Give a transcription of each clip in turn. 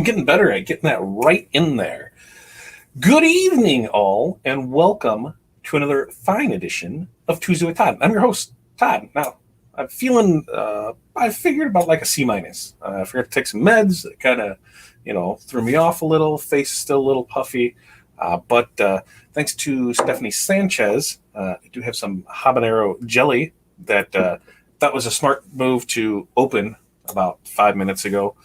I'm getting better at getting that right in there. Good evening, all, and welcome to another fine edition of Tuesday with Todd. I'm your host, Todd. Now, I'm feeling, I figured about like a C minus. I forgot to take some meds. It kind of, threw me off a little. Face is still a little puffy. But thanks to Stephanie Sanchez, I do have some habanero jelly that that was a smart move to open about 5 minutes ago.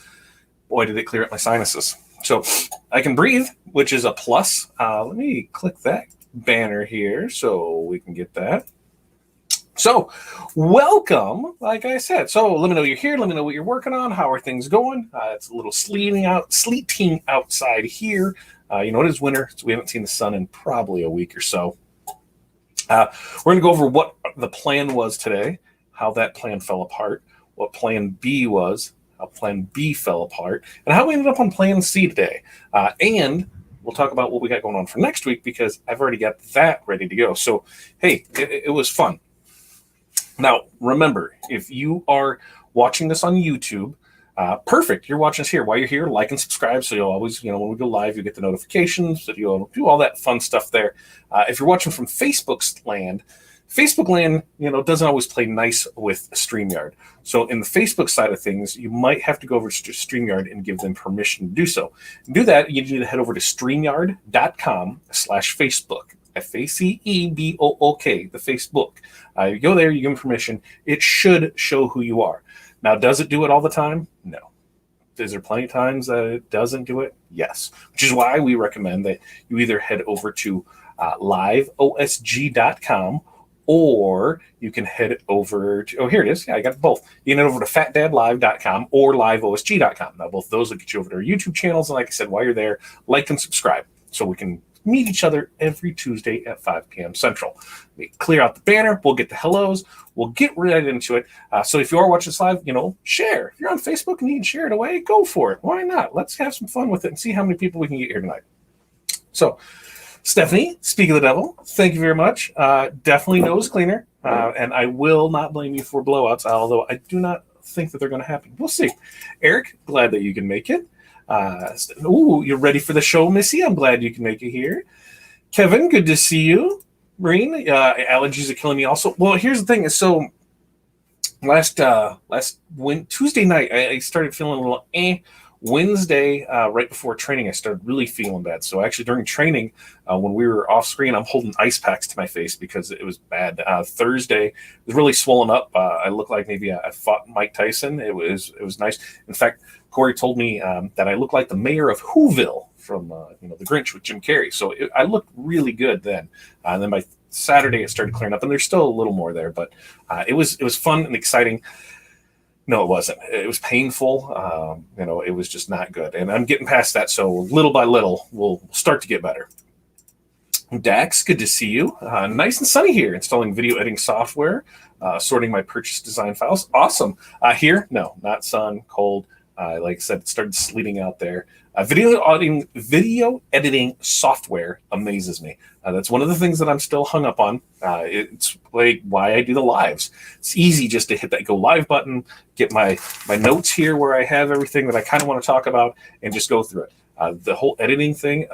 Boy, did it clear up my sinuses. So I can breathe, which is a plus. Let me click that banner here so we can get that. So welcome, like I said. So let me know you're here. Let me know what you're working on. How are things going? It's a little sleeting outside here. It is winter, so we haven't seen the sun in probably a week or so. We're going to go over what the plan was today, how that plan fell apart, what plan B was, how plan B fell apart, and how we ended up on plan C today. And we'll talk about what we got going on for next week because I've already got that ready to go. So, hey, it was fun. Now, remember, if you are watching this on YouTube, perfect. You're watching us here. While you're here, like and subscribe so you'll always, when we go live, you get the notifications, so you'll do all that fun stuff there. If you're watching from Facebook's land, doesn't always play nice with StreamYard. So in the Facebook side of things, you might have to go over to StreamYard and give them permission to do so. To do that, you need to head over to StreamYard.com/Facebook. FACEBOOK, the Facebook. You go there, you give them permission. It should show who you are. Now, does it do it all the time? No. Is there plenty of times that it doesn't do it? Yes. Which is why we recommend that you either head over to liveosg.com or you can head over to, here it is. Yeah, I got both. You can head over to fatdadlive.com or liveosg.com. Now, both of those will get you over to our YouTube channels. And like I said, while you're there, like and subscribe so we can meet each other every Tuesday at 5 p.m. Central. We clear out the banner. We'll get the hellos. We'll get right into it. So if you are watching this live, share. If you're on Facebook and you can share it away, go for it. Why not? Let's have some fun with it and see how many people we can get here tonight. So, Stephanie, speak of the devil, thank you very much. Definitely nose cleaner. And I will not blame you for blowouts, although I do not think that they're going to happen. We'll see. Eric, glad that you can make it. You're ready for the show, Missy? I'm glad you can make it here. Kevin, good to see you. Marine, allergies are killing me also. Well, here's the thing. So Tuesday night, I started feeling a little Wednesday, right before training, I started really feeling bad. So actually during training, when we were off screen, I'm holding ice packs to my face because it was bad. Thursday, it was really swollen up. I looked like maybe I fought Mike Tyson. It was nice. In fact, Corey told me that I looked like the mayor of Whoville from The Grinch with Jim Carrey. So I looked really good then. And then by Saturday, it started clearing up, and there's still a little more there, but it was fun and exciting. No, it wasn't. It was painful. It was just not good. And I'm getting past that. So little by little, we'll start to get better. Dax, good to see you. Nice and sunny here. Installing video editing software, sorting my purchase design files. Awesome. Here, no, not sun, cold. Like I said, it started sleeting out there. Video editing software amazes me. That's one of the things that I'm still hung up on. It's like why I do the lives. It's easy just to hit that go live button, get my notes here where I have everything that I kind of want to talk about, and just go through it. The whole editing thing,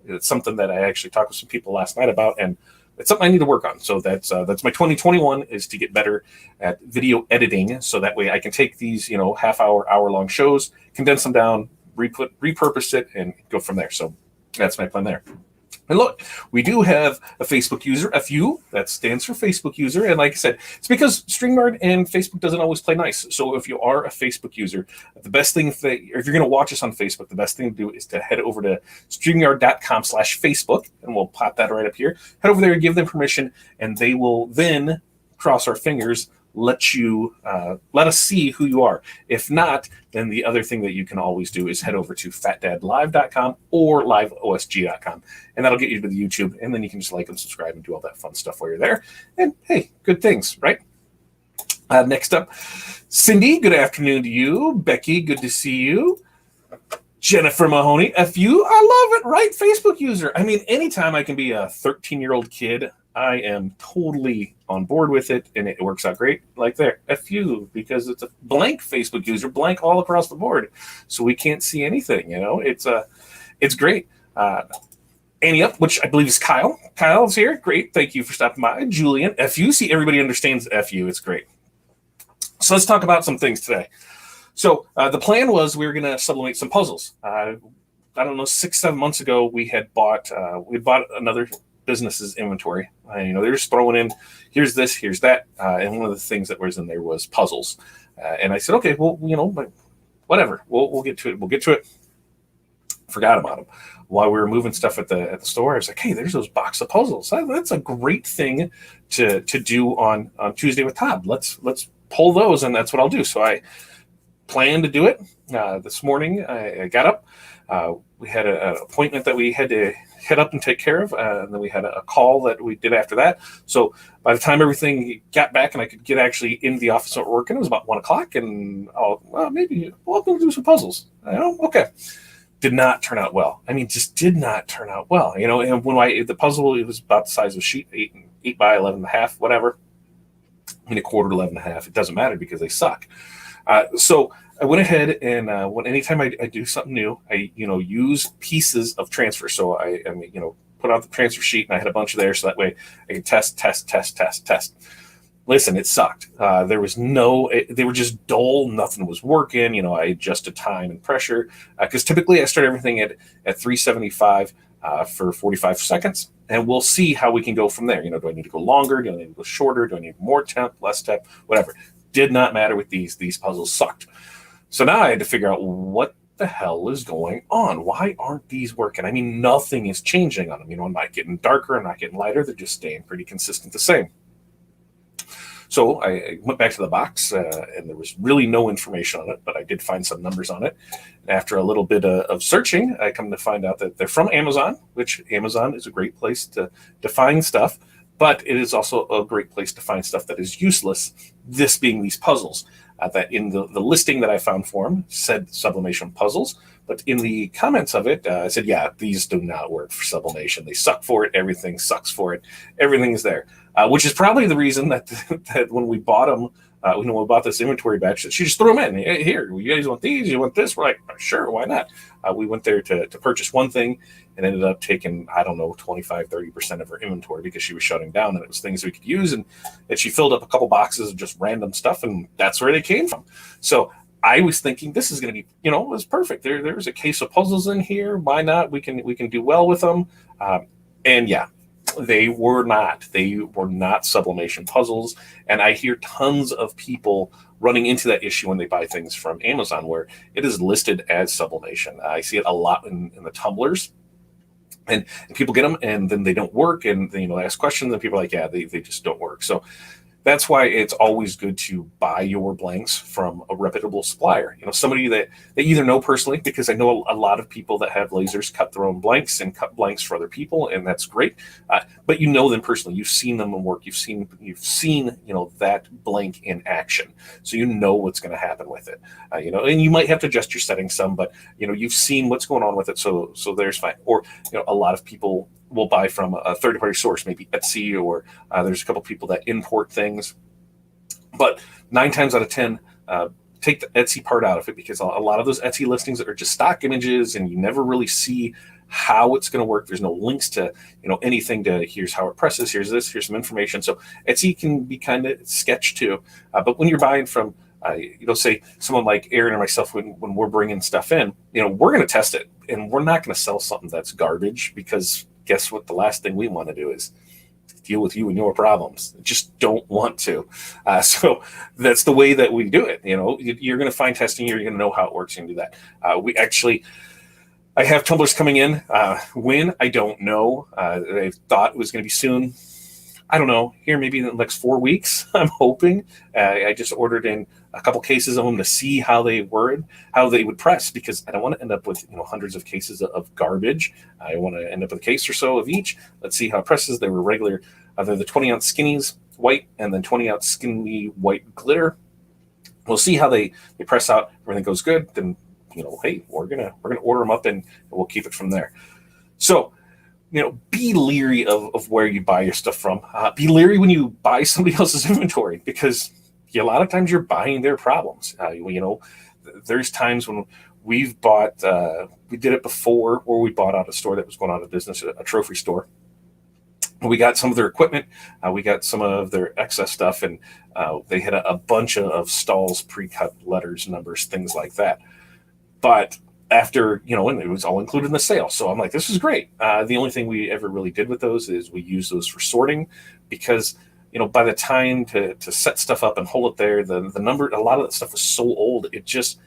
it's something that I actually talked with some people last night about, and it's something I need to work on. So that's my 2021 is to get better at video editing, so that way I can take these hour-long shows, condense them down, repurpose it, and go from there. So that's my plan there. And look, we do have a Facebook user, FU, that stands for Facebook user. And like I said, it's because StreamYard and Facebook doesn't always play nice. So if you are a Facebook user, the best thing, or if you're going to watch us on Facebook, the best thing to do is to head over to StreamYard.com/Facebook, and we'll pop that right up here. Head over there, give them permission, and they will then, cross our fingers, let us see who you are. If not, then the other thing that you can always do is head over to fatdadlive.com or liveosg.com, and that'll get you to the YouTube, and then you can just like and subscribe and do all that fun stuff while you're there. And hey, good things, right? Next up, Cindy, good afternoon to you. Becky, good to see you. Jennifer Mahoney, FU, I love it, right? Facebook user. I mean, anytime I can be a 13-year-old kid I am totally on board with it, and it works out great. Like there, FU, because it's a blank Facebook user, blank all across the board, so we can't see anything. It's great. Annie up, which I believe is Kyle. Kyle's here. Great. Thank you for stopping by. Julian, FU. See, everybody understands FU. It's great. So let's talk about some things today. So the plan was we were going to sublimate some puzzles. I don't know, 6-7 months ago, we bought another business's inventory. They're just throwing in, here's this, here's that. And one of the things that was in there was puzzles. And I said, okay, well, whatever. We'll get to it. We'll get to it. Forgot about them. While we were moving stuff at the store, I was like, hey, there's those box of puzzles. That's a great thing to do on Tuesday with Todd. Let's pull those, and that's what I'll do. So I planned to do it. This morning, I got up. We had an appointment that we had to head up and take care of, and then we had a call that we did after that. So by the time everything got back and I could get actually into the office at work, and it was about 1 o'clock, and maybe we'll do some puzzles. Okay. Did not turn out well. I mean, just did not turn out well. And when the puzzle, it was about the size of a sheet, 8 by 11.5, whatever. A quarter to 11.5. It doesn't matter because they suck. So I went ahead and anytime I do something new, I use pieces of transfer. So I put out the transfer sheet, and I had a bunch of there, so that way I could test. Listen, it sucked. They were just dull. Nothing was working. I adjusted time and pressure because typically I start everything at 375 for 45 seconds, and we'll see how we can go from there. Do I need to go longer? Do I need to go shorter? Do I need more temp, less temp, whatever? Did not matter with these. These puzzles sucked. So now I had to figure out what the hell is going on. Why aren't these working? I mean, nothing is changing on them. I'm not getting darker. I'm not getting lighter. They're just staying pretty consistent the same. So I went back to the box, and there was really no information on it, but I did find some numbers on it. And after a little bit of searching, I come to find out that they're from Amazon, which Amazon is a great place to find stuff, but it is also a great place to find stuff that is useless, this being these puzzles. That in the listing that I found for them said sublimation puzzles, but in the comments of it, I said, yeah, these do not work for sublimation. They suck for it. Everything sucks for it. Everything's there, which is probably the reason that when we bought them, when we bought this inventory batch, she just threw them in. Hey, here, you guys want these? You want this? We're like, sure, why not? We went there to purchase one thing and ended up taking, 25, 30% of her inventory because she was shutting down, and it was things we could use. And she filled up a couple boxes of just random stuff, and that's where they came from. So I was thinking this is going to be, it was perfect. There's a case of puzzles in here. Why not? We can do well with them. And yeah, they were not sublimation puzzles. And I hear tons of people running into that issue when they buy things from Amazon, where it is listed as sublimation. I see it a lot in the tumblers. And people get them, and then they don't work, and they ask questions, and people are like, yeah, they just don't work. So that's why it's always good to buy your blanks from a reputable supplier. Somebody that they either know personally, because I know a lot of people that have lasers cut their own blanks and cut blanks for other people, and that's great. But you know them personally. You've seen them in work. You've seen that blank in action, so you know what's going to happen with it. And you might have to adjust your settings some, but you've seen what's going on with it, so there's fine. Or a lot of people will buy from a third-party source, maybe Etsy, or there's a couple people that import things. But 9 times out of 10, take the Etsy part out of it, because a lot of those Etsy listings are just stock images, and you never really see how it's going to work. There's no links to anything to here's how it presses, here's this, here's some information. So Etsy can be kind of sketch too. But when you're buying from say someone like Aaron or myself, when we're bringing stuff in, we're going to test it, and we're not going to sell something that's garbage, because guess what? The last thing we want to do is deal with you and your problems. Just don't want to. So that's the way that we do it. You're going to find testing. You're going to know how it works and do that. I have tumblers coming in. When? I don't know. I thought it was going to be soon. I don't know. Here, maybe in the next 4 weeks, I'm hoping. I just ordered in a couple cases of them to see how they would press, because I don't want to end up with hundreds of cases of garbage. I want to end up with a case or so of each. Let's see how it presses. They were regular. They're the 20-ounce skinnies white, and then 20-ounce skinny white glitter. We'll see how they press out. Everything goes good, then hey, we're gonna order them up, and we'll keep it from there. So be leery of where you buy your stuff from. Be leery when you buy somebody else's inventory, because a lot of times you're buying their problems. There's times when we've bought, we did it before, where we bought out a store that was going out of business, a trophy store. We got some of their equipment, we got some of their excess stuff, and they had a bunch of stalls, pre-cut letters, numbers, things like that. But after, and it was all included in the sale. So I'm like, this is great. The only thing we ever really did with those is we use those for sorting, because, by the time to set stuff up and hold it there, the number, a lot of that stuff was so old, it just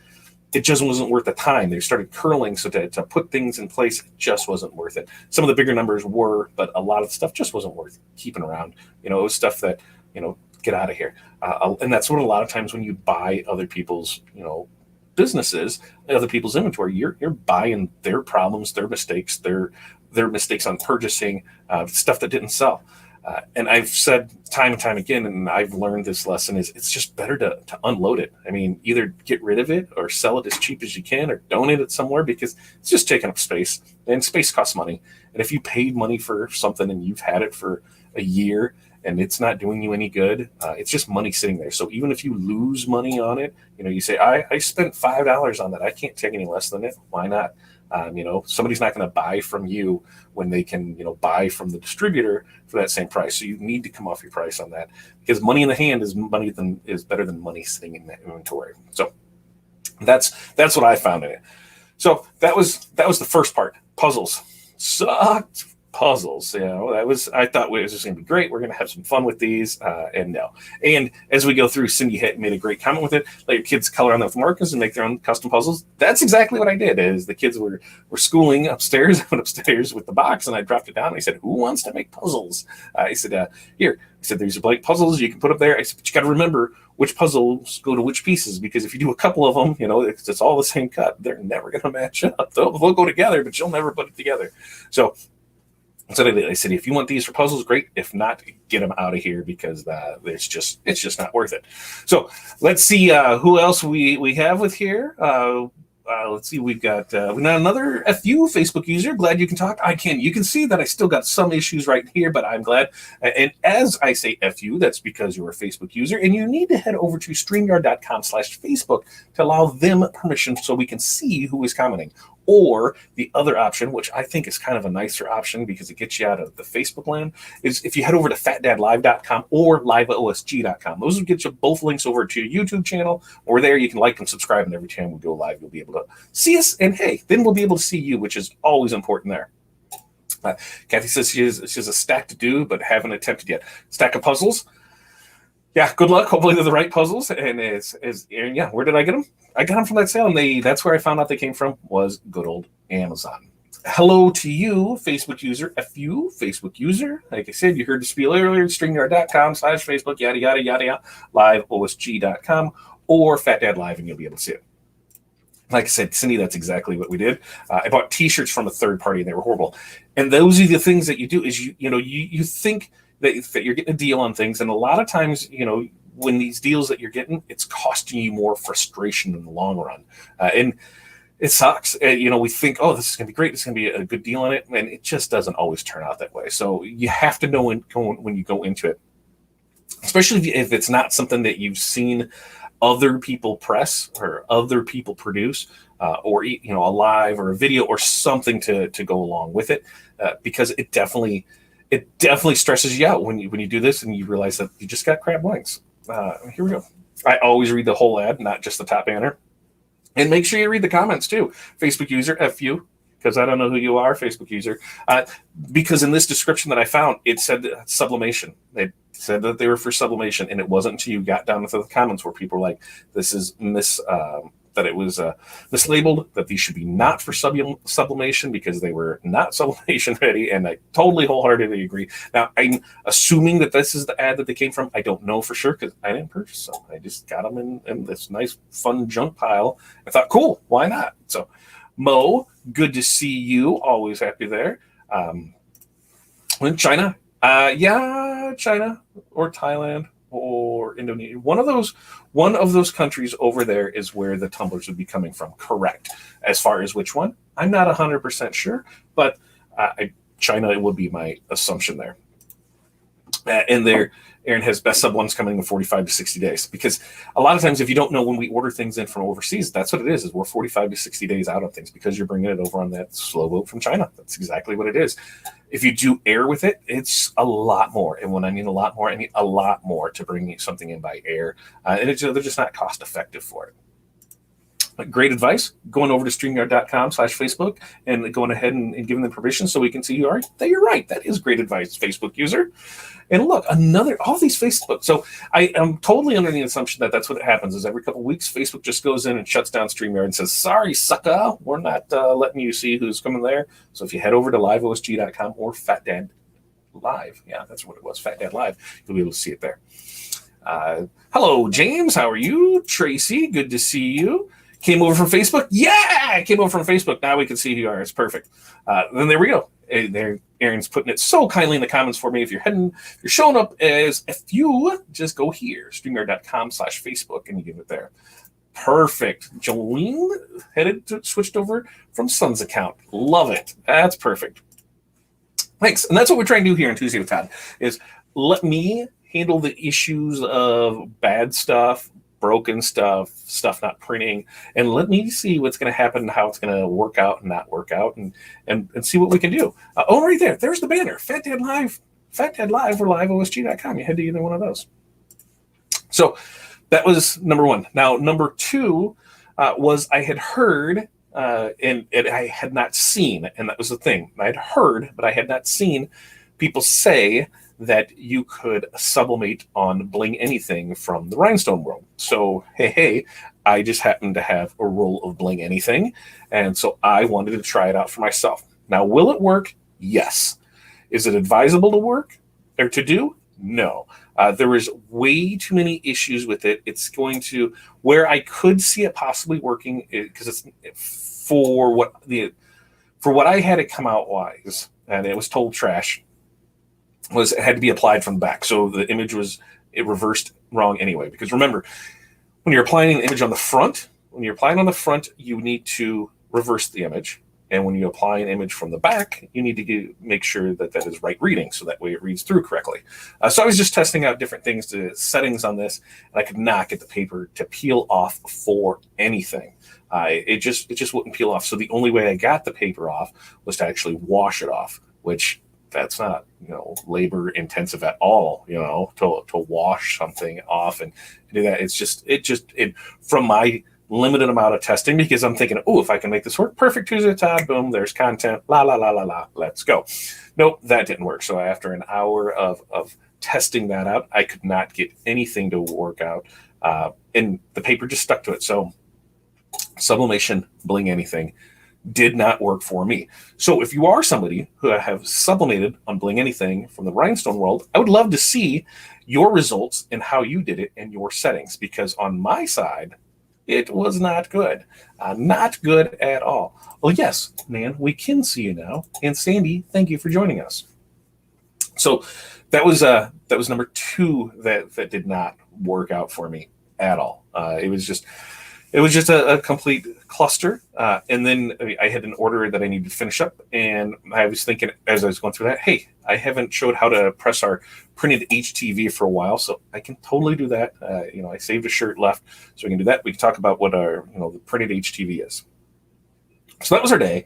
wasn't worth the time. They started curling, so to put things in place, it just wasn't worth it. Some of the bigger numbers were, but a lot of the stuff just wasn't worth keeping around. It was stuff that, get out of here. And that's what a lot of times when you buy other people's, businesses, other people's inventory, you're buying their problems, their mistakes, their mistakes on purchasing, stuff that didn't sell. And I've said time and time again, and I've learned this lesson, is it's just better to unload it. I mean, either get rid of it or sell it as cheap as you can, or donate it somewhere, because it's just taking up space, and space costs money. And if you paid money for something and you've had it for a year and it's not doing you any good, it's just money sitting there. So even if you lose money on it, you say, I spent $5 on that, I can't take any less than it. Why not? Somebody's not going to buy from you when they can, buy from the distributor for that same price. So you need to come off your price on that, because money in the hand is better than money sitting in that inventory. So that's what I found in it. So that was the first part. Puzzles sucked. Puzzles, I thought it was just going to be great. We're going to have some fun with these, and no. And as we go through, Cindy made a great comment with it. Let your kids color on them with markers and make their own custom puzzles. That's exactly what I did. As the kids were schooling upstairs, I went upstairs with the box and I dropped it down. And I said, "Who wants to make puzzles?" I said, "Here." I said, "These are blank puzzles you can put up there." I said, "But you got to remember which puzzles go to which pieces, because if you do a couple of them, it's all the same cut. They're never going to match up. They'll go together, but you'll never put it together." So I said, if you want these for puzzles, great. If not, get them out of here, because it's just not worth it. So let's see who else we have with here. Let's see, we've got another FU Facebook user. Glad you can talk. I can. You can see that I still got some issues right here, but I'm glad. And as I say FU, that's because you're a Facebook user, and you need to head over to StreamYard.com/Facebook to allow them permission so we can see who is commenting. Or the other option, which I think is kind of a nicer option because it gets you out of the Facebook land, is if you head over to fatdadlive.com or liveosg.com. Those will get you both links over to your YouTube channel, or there you can like and subscribe, and every time we go live, you'll be able to see us, and hey, then we'll be able to see you, which is always important there. Kathy says she has a stack to do, but haven't attempted yet. Stack of puzzles. Yeah, good luck. Hopefully they're the right puzzles. And where did I get them? I got them from that sale, and that's where I found out they came from, was good old Amazon. Hello to you, Facebook user, FU, Facebook user. Like I said, you heard the spiel earlier, StreamYard.com/Facebook, yada, yada, yada, yada, liveosg.com, or Fat Dad Live, and you'll be able to see it. Like I said, Cindy, that's exactly what we did. I bought T-shirts from a third party, and they were horrible. And those are the things that you do, is you think that you're getting a deal on things, and a lot of times, when these deals that you're getting, it's costing you more frustration in the long run, and it sucks. We think, oh, this is going to be great, this is going to be a good deal on it, and it just doesn't always turn out that way. So you have to know when you go into it, especially if it's not something that you've seen other people press or other people produce, or a live or a video or something to go along with it, because it definitely stresses you out when you do this and you realize that you just got crab legs. Here we go. I always read the whole ad, not just the top banner. And make sure you read the comments too. Facebook user, FU, because I don't know who you are, Facebook user. Because in this description that I found, it said sublimation. It said that they were for sublimation, and it wasn't until you got down into the comments where people were like, this is that it was mislabeled, that these should be not for sublimation because they were not sublimation ready, and I totally wholeheartedly agree. Now, I'm assuming that this is the ad that they came from. I don't know for sure because I didn't purchase them. I just got them in this nice, fun junk pile. I thought, cool, why not? So, Mo, good to see you. Always happy there. In China, China or Thailand or Indonesia. One of those countries over there is where the tumblers would be coming from. Correct. As far as which one, I'm not 100% sure, but China, it would be my assumption there. And there, Aaron has best sub ones coming in 45 to 60 days. Because a lot of times, if you don't know when we order things in from overseas, that's what it is we're 45 to 60 days out on things because you're bringing it over on that slow boat from China. That's exactly what it is. If you do air with it, it's a lot more. And when I mean a lot more, I mean a lot more to bring something in by air. And they're just not cost effective for it. Great advice, going over to StreamYard.com/Facebook and going ahead and giving them permission so we can see you are. You're right. That is great advice, Facebook user. And look, all these Facebook. So I am totally under the assumption that that's what happens is every couple of weeks, Facebook just goes in and shuts down StreamYard and says, sorry, sucker, we're not letting you see who's coming there. So if you head over to liveosg.com or Fat Dad Live, yeah, that's what it was, Fat Dad Live, you'll be able to see it there. Hello, James. How are you? Tracy, good to see you. Came over from Facebook? Yeah, I came over from Facebook. Now we can see who you are. It's perfect. Then there we go. There, Aaron's putting it so kindly in the comments for me. If you're showing up as a few, just go here, StreamYard.com/Facebook, and you get it there. Perfect. Jolene switched over from Son's account. Love it. That's perfect. Thanks. And that's what we're trying to do here on Tuesday with Todd, is let me handle the issues of bad stuff, broken stuff not printing, and let me see what's going to happen and how it's going to work out and not work out, and see what we can do. Right there's the banner, Fat Dad Live or liveosg.com. You head to either one of those. So that was number one. Now number two was I had heard and I had not seen, and that was the thing. I had heard, but I had not seen people say that you could sublimate on Bling Anything from the Rhinestone world. So, hey, I just happened to have a roll of Bling Anything, and so I wanted to try it out for myself. Now, will it work? Yes. Is it advisable to work or to do? No. There is way too many issues with it. It's going to, where I could see it possibly working, because it's for what I had it come out wise, and it was total trash, was it had to be applied from the back. So the image it reversed wrong anyway. Because remember, when you're applying an image on the front, you need to reverse the image. And when you apply an image from the back, you need to make sure that is right reading, so that way it reads through correctly. So I was just testing out different settings on this, and I could not get the paper to peel off for anything. It just wouldn't peel off. So the only way I got the paper off was to actually wash it off, which that's not, labor intensive at all, to wash something off and do that. It's just from my limited amount of testing, because I'm thinking, if I can make this work, perfect, Tuesday, Todd, boom, there's content, la, la, la, la, la, let's go. Nope, that didn't work. So after an hour of testing that out, I could not get anything to work out. And the paper just stuck to it. So sublimation, Bling Anything, did not work for me. So if you are somebody who have sublimated on Bling Anything from the Rhinestone world, I would love to see your results and how you did it and your settings, because on my side, it was not good. Not good at all. Well, yes, man, we can see you now. And Sandy, thank you for joining us. So that was number two that did not work out for me at all. It was just a complete cluster. And then I had an order that I needed to finish up. And I was thinking, as I was going through that, hey, I haven't showed how to press our printed HTV for a while, so I can totally do that. I saved a shirt left, so we can do that. We can talk about what our, the printed HTV is. So that was our day.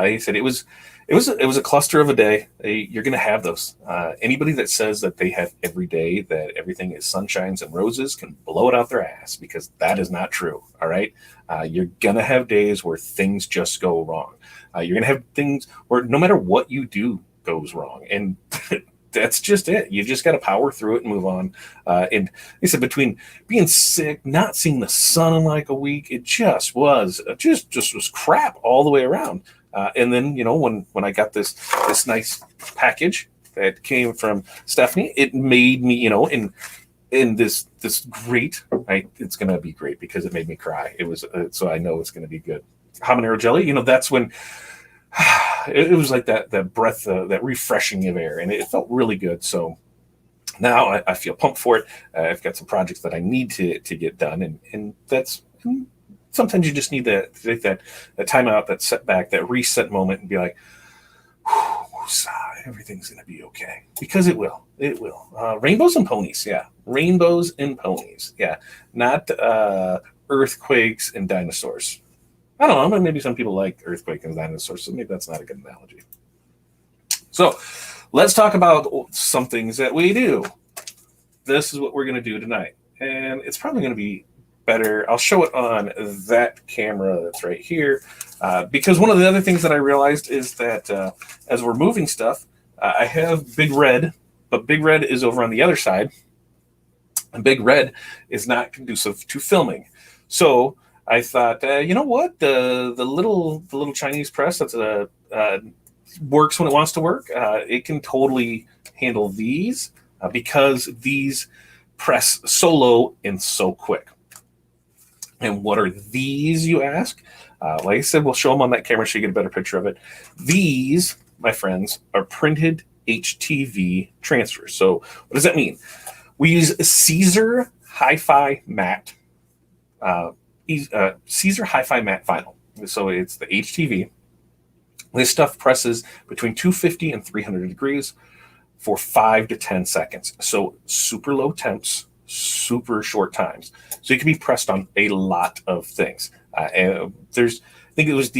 He said it was a cluster of a day. You're going to have those. Anybody that says that they have every day, that everything is sunshines and roses, can blow it out their ass, because that is not true. All right. You're going to have days where things just go wrong. You're going to have things where no matter what you do goes wrong. And that's just it. You just got to power through it and move on. And he said, between being sick, not seeing the sun in like a week, it just was crap all the way around. And then, when I got this nice package that came from Stephanie, it made me, in this great, right? It's going to be great because it made me cry. It was, so I know it's going to be good. Habanero jelly, that's when it was like that breath, that refreshing of air, and it felt really good. So now I feel pumped for it. I've got some projects that I need to get done, and that's, sometimes you just need to take that time out, that setback, that reset moment, and be like, woosah, everything's going to be okay, because it will. It will. Rainbows and ponies. Yeah. Rainbows and ponies. Yeah. Not earthquakes and dinosaurs. I don't know. But maybe some people like earthquake and dinosaurs, so maybe that's not a good analogy. So let's talk about some things that we do. This is what we're going to do tonight. And it's probably going to be better. I'll show it on that camera that's right here. Because one of the other things that I realized is that as we're moving stuff, I have Big Red, but Big Red is over on the other side. And Big Red is not conducive to filming. So I thought, you know what? The little Chinese press that's works when it wants to work. It can totally handle these because these press so low and so quick. And what are these, you ask? Like I said, we'll show them on that camera so you get a better picture of it. These, my friends, are printed HTV transfers. So what does that mean? We use Siser Hi-5 Matte, Siser Hi-5 Matte vinyl. So it's the HTV. This stuff presses between 250 and 300 degrees for 5 to 10 seconds. So super low temps, super short times. So it can be pressed on a lot of things. I think it was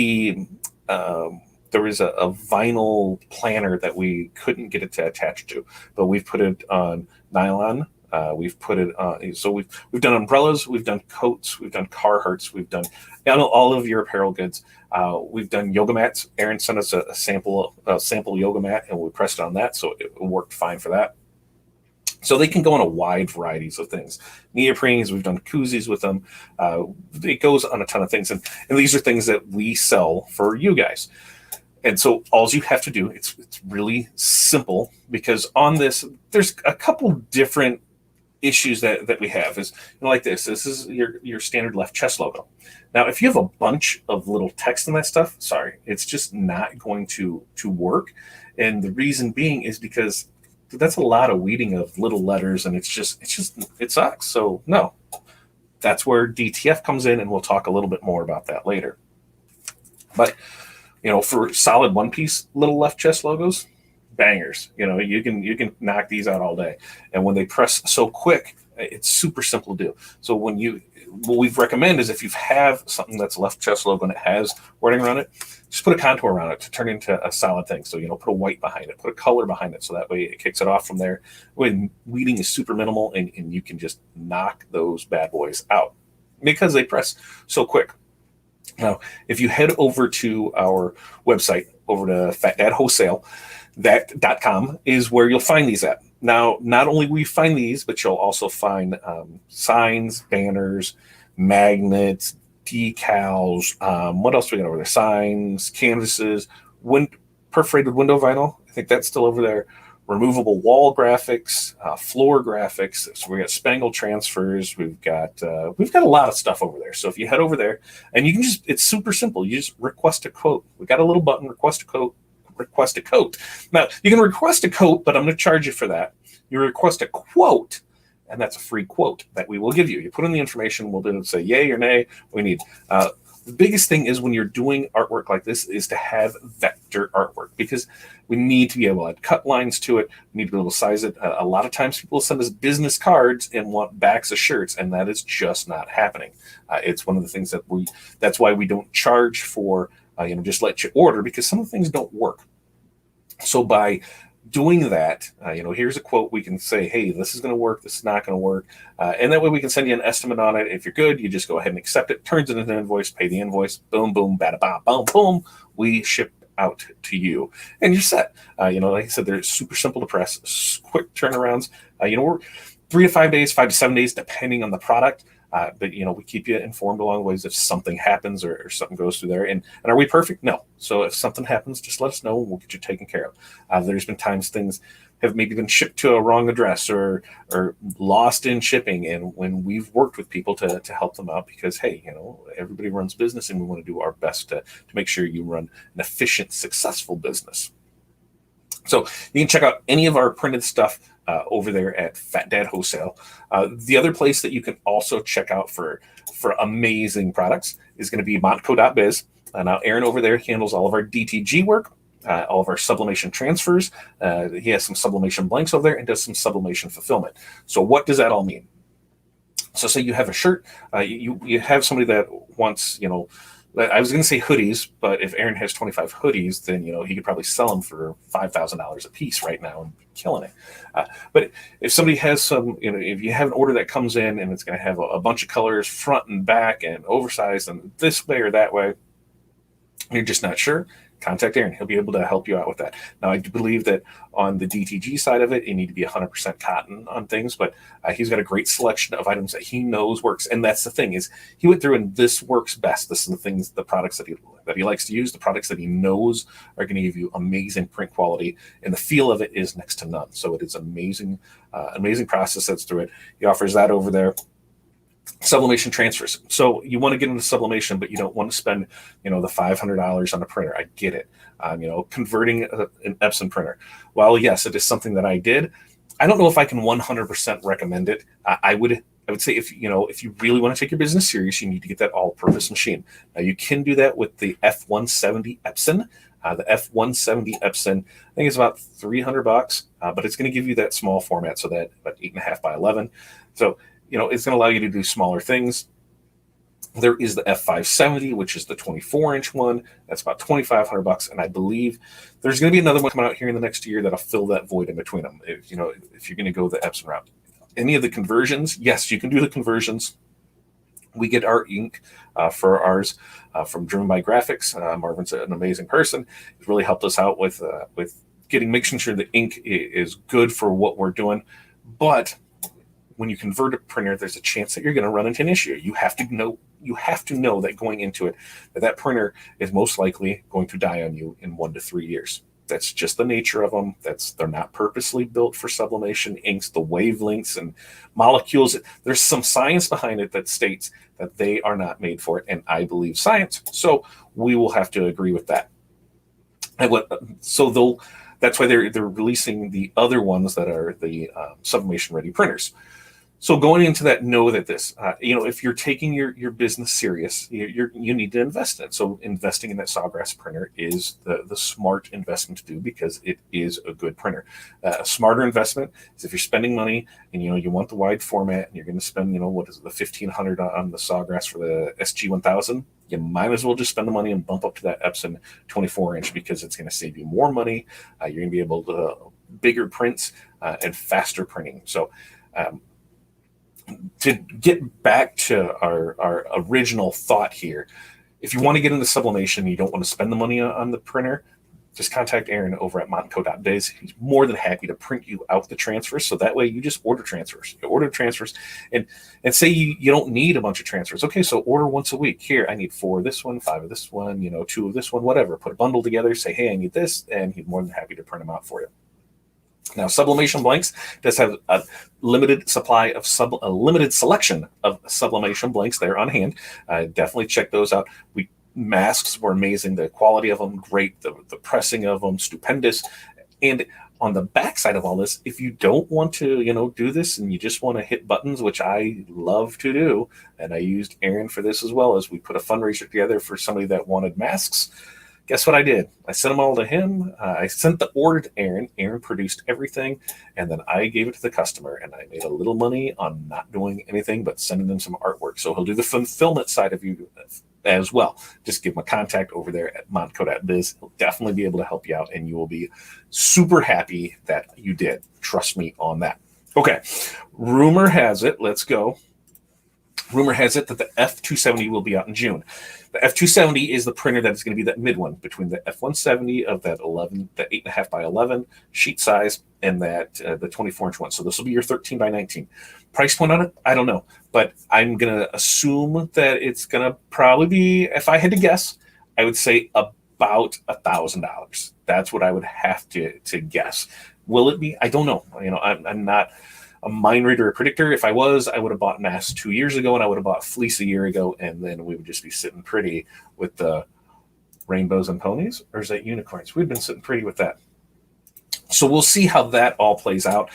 there was a vinyl planner that we couldn't get it to attach to, but we've put it on nylon. We've put it on, so we've done umbrellas, we've done coats, we've done Carhartts, we've done all of your apparel goods. We've done yoga mats. Aaron sent us a sample yoga mat, and we pressed on that, so it worked fine for that. So they can go on a wide varieties of things. Neoprenes, we've done koozies with them. It goes on a ton of things, and these are things that we sell for you guys. And so all you have to do, it's really simple, because on this, there's a couple different issues that we have. Is like this is your standard left chest logo. Now, if you have a bunch of little text in that stuff, sorry, it's just not going to work. And the reason being is because that's a lot of weeding of little letters, and it sucks. So no, that's where DTF comes in, and we'll talk a little bit more about that later. But for solid one-piece little left chest logos, bangers. You can knock these out all day. And when they press so quick, it's super simple to do. So what we recommend is if you have something that's a left chest logo and it has wording around it, just put a contour around it to turn into a solid thing. So, put a white behind it, put a color behind it, so that way it kicks it off from there. When weeding is super minimal, and you can just knock those bad boys out because they press so quick. Now, if you head over to our website, over to fatdadwholesale.com is where you'll find these at. Now, not only will you find these, but you'll also find signs, banners, magnets, decals. What else do we got over there? Signs, canvases, perforated window vinyl. I think that's still over there. Removable wall graphics, floor graphics. So we got spangle transfers. We've got a lot of stuff over there. So if you head over there, and you can it's super simple. You just request a quote. We got a little button, request a quote. Now, you can request a quote, but I'm going to charge you for that. You request a quote, and that's a free quote that we will give you. You put in the information, we'll say yay or nay. We need the biggest thing is when you're doing artwork like this is to have vector artwork, because we need to be able to add cut lines to it. We need to be able to size it. A lot of times people send us business cards and want backs of shirts, and that is just not happening. It's one of the things that's why we don't charge for, just let you order, because some of the things don't work. So by doing that, here's a quote. We can say, hey, this is going to work, this is not going to work. And that way we can send you an estimate on it. If you're good, you just go ahead and accept it, turns it into an invoice, pay the invoice, boom, boom, bada, bam, boom, boom. We ship out to you, and you're set. Like I said, they're super simple to press, quick turnarounds. We're 3 to 5 days, 5 to 7 days, depending on the product. But we keep you informed along the ways if something happens or something goes through there. And are we perfect? No. So if something happens, just let us know, and we'll get you taken care of. There's been times things have maybe been shipped to a wrong address or lost in shipping, and when we've worked with people to help them out, because hey, everybody runs business, and we want to do our best to make sure you run an efficient, successful business. So you can check out any of our printed stuff over there at Fat Dad Wholesale. The other place that you can also check out for amazing products is going to be montco.biz. Now, Aaron over there handles all of our DTG work. all of our sublimation transfers. He has some sublimation blanks over there and does some sublimation fulfillment. So what does that all mean? So say you have a shirt, you have somebody that wants, I was going to say hoodies, but if Aaron has 25 hoodies, then, he could probably sell them for $5,000 a piece right now and be killing it. But if somebody has some, if you have an order that comes in and it's going to have a bunch of colors front and back and oversized and this way or that way, you're just not sure, contact Aaron. He'll be able to help you out with that. Now, I do believe that on the DTG side of it, you need to be 100% cotton on things, but he's got a great selection of items that he knows works. And that's the thing, is he went through and this works best. This is the things, the products that he likes to use, the products that he knows are going to give you amazing print quality, and the feel of it is next to none. So it is amazing, amazing process that's through it. He offers that over there. Sublimation transfers. So you want to get into sublimation, but you don't want to spend, the $500 on a printer. I get it. Converting an Epson printer. Well, yes, it is something that I did. I don't know if I can 100% recommend it. I would say if you really want to take your business serious, you need to get that all-purpose machine. Now you can do that with the F170 Epson. The F170 Epson, I think it's about $300, but it's going to give you that small format, so that about 8.5 by 11. So it's going to allow you to do smaller things. There is the F570, which is the 24-inch one. That's about $2,500, and I believe there's going to be another one coming out here in the next year that'll fill that void in between them. If you're going to go the Epson route, any of the conversions, yes, you can do the conversions. We get our ink for ours from Driven by Graphics. Marvin's an amazing person. He's really helped us out with making sure the ink is good for what we're doing, but when you convert a printer, there's a chance that you're going to run into an issue. You have to know that going into it, that printer is most likely going to die on you in 1 to 3 years. That's just the nature of them. They're not purposely built for sublimation inks, the wavelengths and molecules. There's some science behind it that states that they are not made for it, and I believe science. So we will have to agree with that. That's why they're releasing the other ones that are the sublimation ready printers. So going into that, know that this, if you're taking your business serious, you need to invest in it. So investing in that Sawgrass printer is the smart investment to do, because it is a good printer. A smarter investment is if you're spending money and you want the wide format and you're going to spend the $1,500 on the Sawgrass for the SG-1000. You might as well just spend the money and bump up to that Epson 24-inch, because it's going to save you more money. You're going to be able to bigger prints and faster printing. So. To get back to our original thought here, if you want to get into sublimation, you don't want to spend the money on the printer, just contact Aaron over at montco.biz. He's more than happy to print you out the transfers. So that way you just order transfers. You order transfers and say you don't need a bunch of transfers. Okay, so order once a week. Here, I need 4 of this one, 5 of this one, 2 of this one, whatever. Put a bundle together, say, hey, I need this, and he's more than happy to print them out for you. Now, sublimation blanks does have a limited selection of sublimation blanks there on hand. Definitely check those out. Masks were amazing. The quality of them, great. The pressing of them, stupendous. And on the backside of all this, if you don't want to, do this and you just want to hit buttons, which I love to do, and I used Aaron for this as well, as we put a fundraiser together for somebody that wanted masks. Guess what I did? I sent them all to him. I sent the order to Aaron. Aaron produced everything, and then I gave it to the customer, and I made a little money on not doing anything but sending them some artwork. So he'll do the fulfillment side of you as well. Just give him a contact over there at montco.biz. He'll definitely be able to help you out, and you will be super happy that you did. Trust me on that. Okay, rumor has it, let's go. Rumor has it that the F270 will be out in June. The F270 is the printer that is going to be that mid one between the F170 of that 8.5 by 11 sheet size and that the 24-inch one. So this will be your 13 by 19. Price point on it, I don't know, but I'm going to assume that it's going to probably be, if I had to guess, I would say about $1,000. That's what I would have to guess. Will it be? I don't know. I'm not a mind reader or predictor. If I was, I would have bought masks 2 years ago, and I would have bought fleece a year ago, and then we would just be sitting pretty with the rainbows and ponies. Or is that unicorns? We've been sitting pretty with that. So we'll see how that all plays out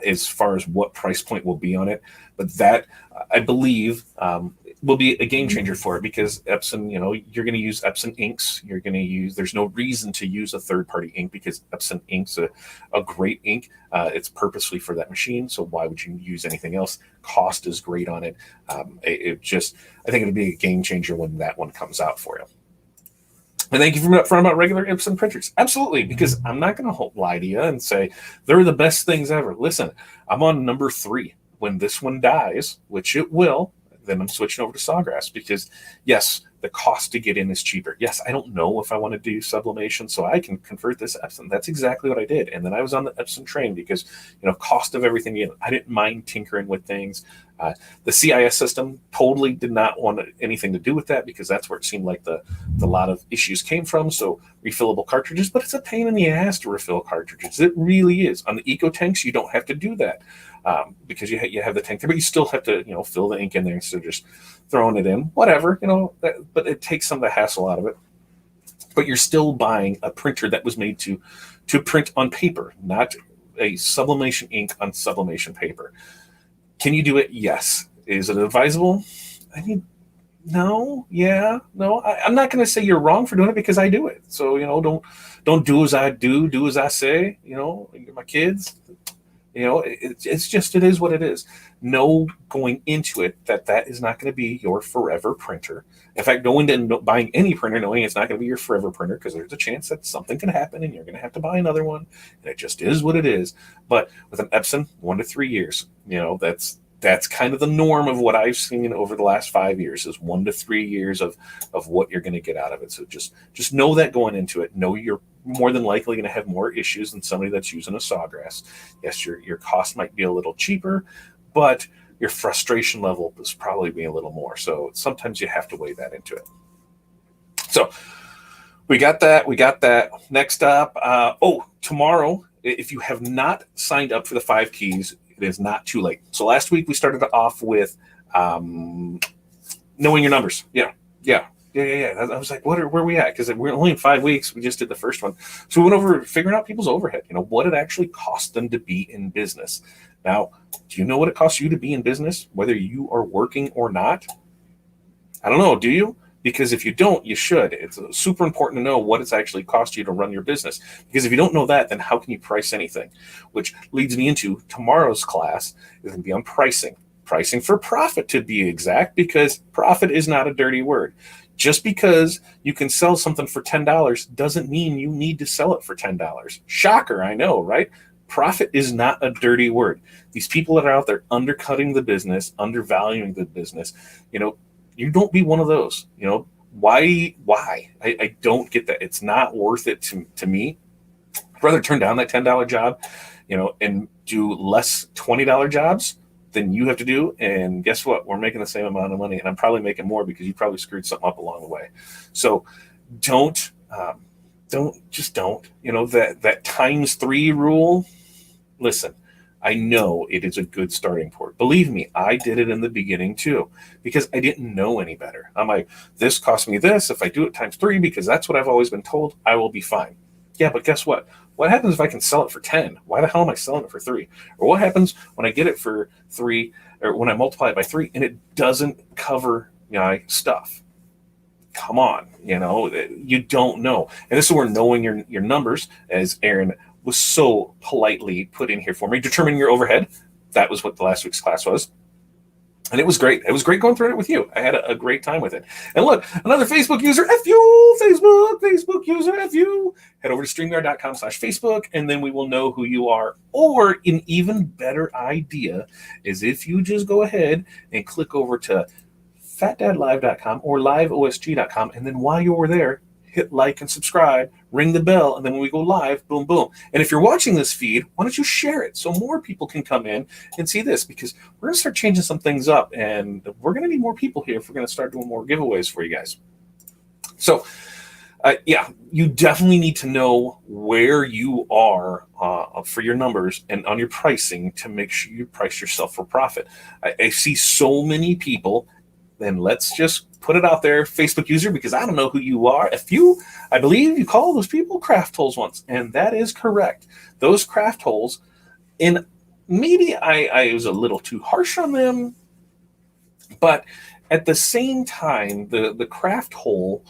as far as what price point will be on it. But that, I believe, will be a game changer for it, because Epson, you're going to use Epson inks. You're going to use, there's no reason to use a third-party ink, because Epson ink's a great ink. It's purposely for that machine, so why would you use anything else? Cost is great on it. I think it'll be a game changer when that one comes out for you. And thank you for upfront about regular Epson printers. Absolutely, because I'm not going to lie to you and say they're the best things ever. Listen, I'm on number 3. When this one dies, which it will, then I'm switching over to Sawgrass, because yes, the cost to get in is cheaper. Yes, I don't know if I want to do sublimation, so I can convert this Epson. That's exactly what I did. And then I was on the Epson train because, cost of everything. I didn't mind tinkering with things. The CIS system totally did not want anything to do with that, because that's where it seemed like the lot of issues came from. So refillable cartridges, but it's a pain in the ass to refill cartridges. It really is. On the Eco tanks, you don't have to do that. Because you have the tank there, but you still have to, fill the ink in there. So just throwing it in, whatever, but it takes some of the hassle out of it. But you're still buying a printer that was made to print on paper, not a sublimation ink on sublimation paper. Can you do it? Yes. Is it advisable? I mean, no. Yeah. No. I'm not going to say you're wrong for doing it, because I do it. So, don't do as I do as I say. My kids. It's just, it is what it is. Know going into it that is not going to be your forever printer. In fact, go into buying any printer knowing it's not going to be your forever printer, because there's a chance that something can happen and you're going to have to buy another one. And it just is what it is. But with an Epson, 1 to 3 years, that's kind of the norm of what I've seen over the last 5 years, is 1 to 3 years of what you're going to get out of it. So just know that going into it. Know you're more than likely going to have more issues than somebody that's using a Sawgrass. Yes, your cost might be a little cheaper, but your frustration level is probably be a little more. So sometimes you have to weigh that into it. So we got that. Next up, tomorrow, if you have not signed up for the 5 keys, it is not too late. So last week we started off with knowing your numbers. Yeah. I was like, where are we at? Because we're only in 5 weeks. We just did the first one. So we went over figuring out people's overhead, what it actually cost them to be in business. Now, do you know what it costs you to be in business, whether you are working or not? I don't know. Do you? Because if you don't, you should. It's super important to know what it's actually cost you to run your business. Because if you don't know that, then how can you price anything? Which leads me into tomorrow's class is going to be on pricing. Pricing for profit, to be exact, because profit is not a dirty word. Just because you can sell something for $10 doesn't mean you need to sell it for $10. Shocker, I know, right? Profit is not a dirty word. These people that are out there undercutting the business, undervaluing the business, you don't be one of those. Why? I don't get that. It's not worth it to me. I'd rather turn down that $10 job, and do less $20 jobs than you have to do. And guess what? We're making the same amount of money, and I'm probably making more because you probably screwed something up along the way. So don't. That times 3 rule. Listen, I know it is a good starting point. Believe me, I did it in the beginning too, because I didn't know any better. I'm like, this cost me this. If I do it times 3, because that's what I've always been told, I will be fine. Yeah, but guess what? What happens if I can sell it for 10? Why the hell am I selling it for 3? Or what happens when I get it for 3, or when I multiply it by 3 and it doesn't cover my stuff? Come on, you don't know. And this is where knowing your numbers, as Aaron was so politely put in here for me, determining your overhead. That was what the last week's class was. And it was great. It was great going through it with you. I had a great time with it. And look, another Facebook user, F you, Facebook user, F you. Head over to StreamYard.com/Facebook, and then we will know who you are. Or an even better idea is if you just go ahead and click over to FatDadLive.com or LiveOSG.com, and then while you're there, hit like and subscribe, ring the bell, and then when we go live, boom, boom. And if you're watching this feed, why don't you share it so more people can come in and see this? Because we're going to start changing some things up, and we're going to need more people here if we're going to start doing more giveaways for you guys. So, you definitely need to know where you are for your numbers and on your pricing to make sure you price yourself for profit. I see so many people, and let's just put it out there, Facebook user, because I don't know who you are. I believe you call those people craft holes once, and that is correct. Those craft holes, and maybe I was a little too harsh on them, but At the same time, the craft hole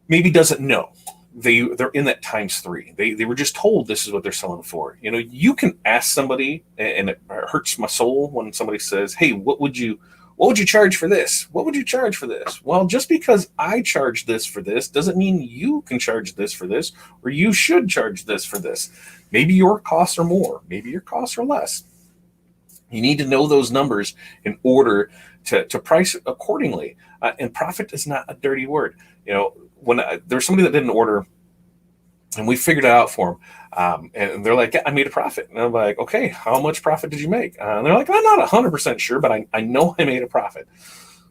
maybe doesn't know. They're in that times three. They were just told this is what they're selling for. You know, you can ask somebody, and it hurts my soul when somebody says, "Hey, what would you charge for this? What would you charge for this?" Well, just because I charge this for this doesn't mean you can charge this for this, or you should charge this for this. Maybe your costs are more, maybe your costs are less. You need to know those numbers in order to price accordingly. And profit is not a dirty word. You know, when there's somebody that did an order and we figured it out for them, and they're like, "Yeah, I made a profit." And I'm like, "Okay, how much profit did you make?" And they're like, "I'm not 100% sure, but I know I made a profit."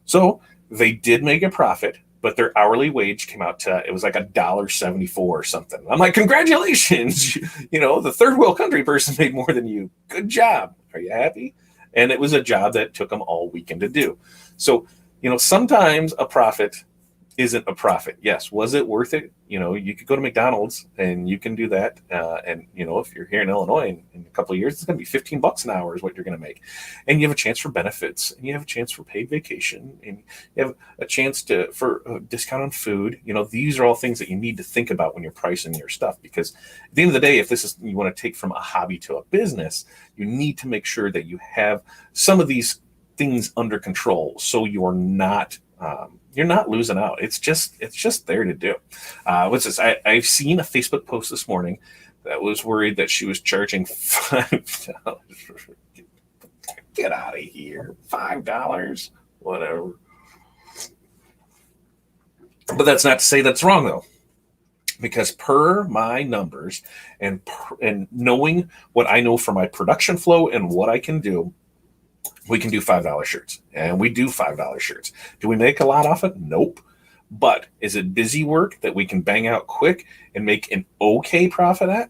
So they did make a profit, but their hourly wage came out to, it was like $1.74 or something. I'm like, "Congratulations. You know, the third world country person made more than you. Good job. Are you happy?" And it was a job that took them all weekend to do. So, you know, sometimes a profit isn't a profit. Yes. Was it worth it? You know, you could go to McDonald's and you can do that. And, you know, if you're here in Illinois in a couple of years, it's going to be $15 an hour is what you're going to make. And you have a chance for benefits, and you have a chance for paid vacation, and you have a chance for a discount on food. You know, these are all things that you need to think about when you're pricing your stuff, because at the end of the day, if this is, you want to take from a hobby to a business, you need to make sure that you have some of these things under control, so you're not losing out. It's just there to do. What's this? I've seen a Facebook post this morning that was worried that she was charging $5. Get out of here. $5, whatever. But that's not to say that's wrong, though, because per my numbers and knowing what I know for my production flow and what I can do, we can do $5 shirts, and we do $5 shirts. Do we make a lot off it? Nope. But is it busy work that we can bang out quick and make an okay profit at?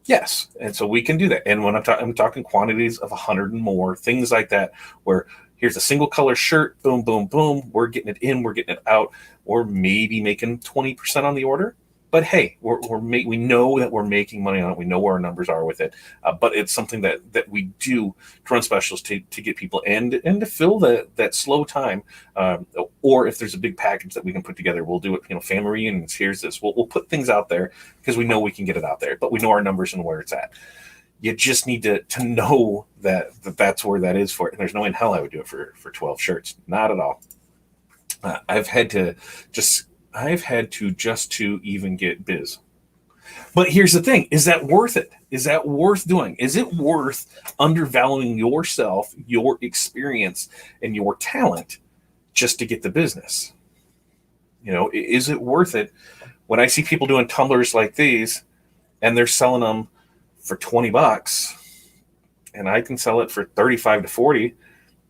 Yes. And so we can do that. And when I'm talking quantities of 100 and more, things like that, where here's a single color shirt, boom, boom, boom, we're getting it in, we're getting it out, or maybe making 20% on the order. But hey, we know that we're making money on it. We know where our numbers are with it. But it's something that we do to run specials to get people and to fill that slow time. Or if there's a big package that we can put together, we'll do it. You know, family reunions. Here's this. We'll put things out there because we know we can get it out there. But we know our numbers and where it's at. You just need to know that's where that is for it. And there's no way in hell I would do it for 12 shirts. Not at all. I've had to just to even get biz. But here's the thing. Is that worth it? Is that worth doing? Is it worth undervaluing yourself, your experience, and your talent just to get the business? You know, is it worth it? When I see people doing tumblers like these and they're selling them for $20 and I can sell it for 35 to 40,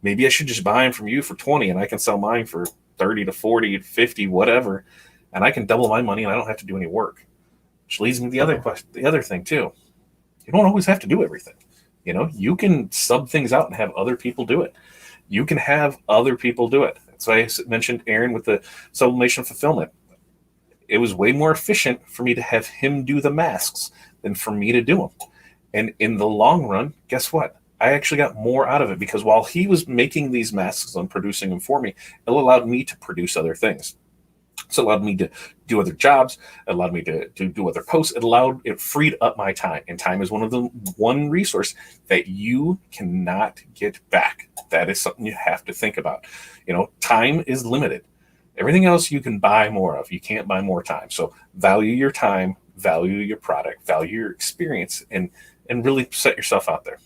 maybe I should just buy them from you for 20 and I can sell mine for 30 to 40 to 50, whatever, and I can double my money and I don't have to do any work. Which leads me to the other question, the other thing too. You don't always have to do everything. You know, you can sub things out and have other people do it. You can have other people do it. So I mentioned Aaron with the sublimation fulfillment. It was way more efficient for me to have him do the masks than for me to do them. And in the long run, guess what? I actually got more out of it, because while he was making these masks and producing them for me, it allowed me to produce other things. So it allowed me to do other jobs. It allowed me to do other posts. It freed up my time. And time is one resource that you cannot get back. That is something you have to think about. You know, time is limited. Everything else you can buy more of. You can't buy more time. So value your time, value your product, value your experience, and really set yourself out there.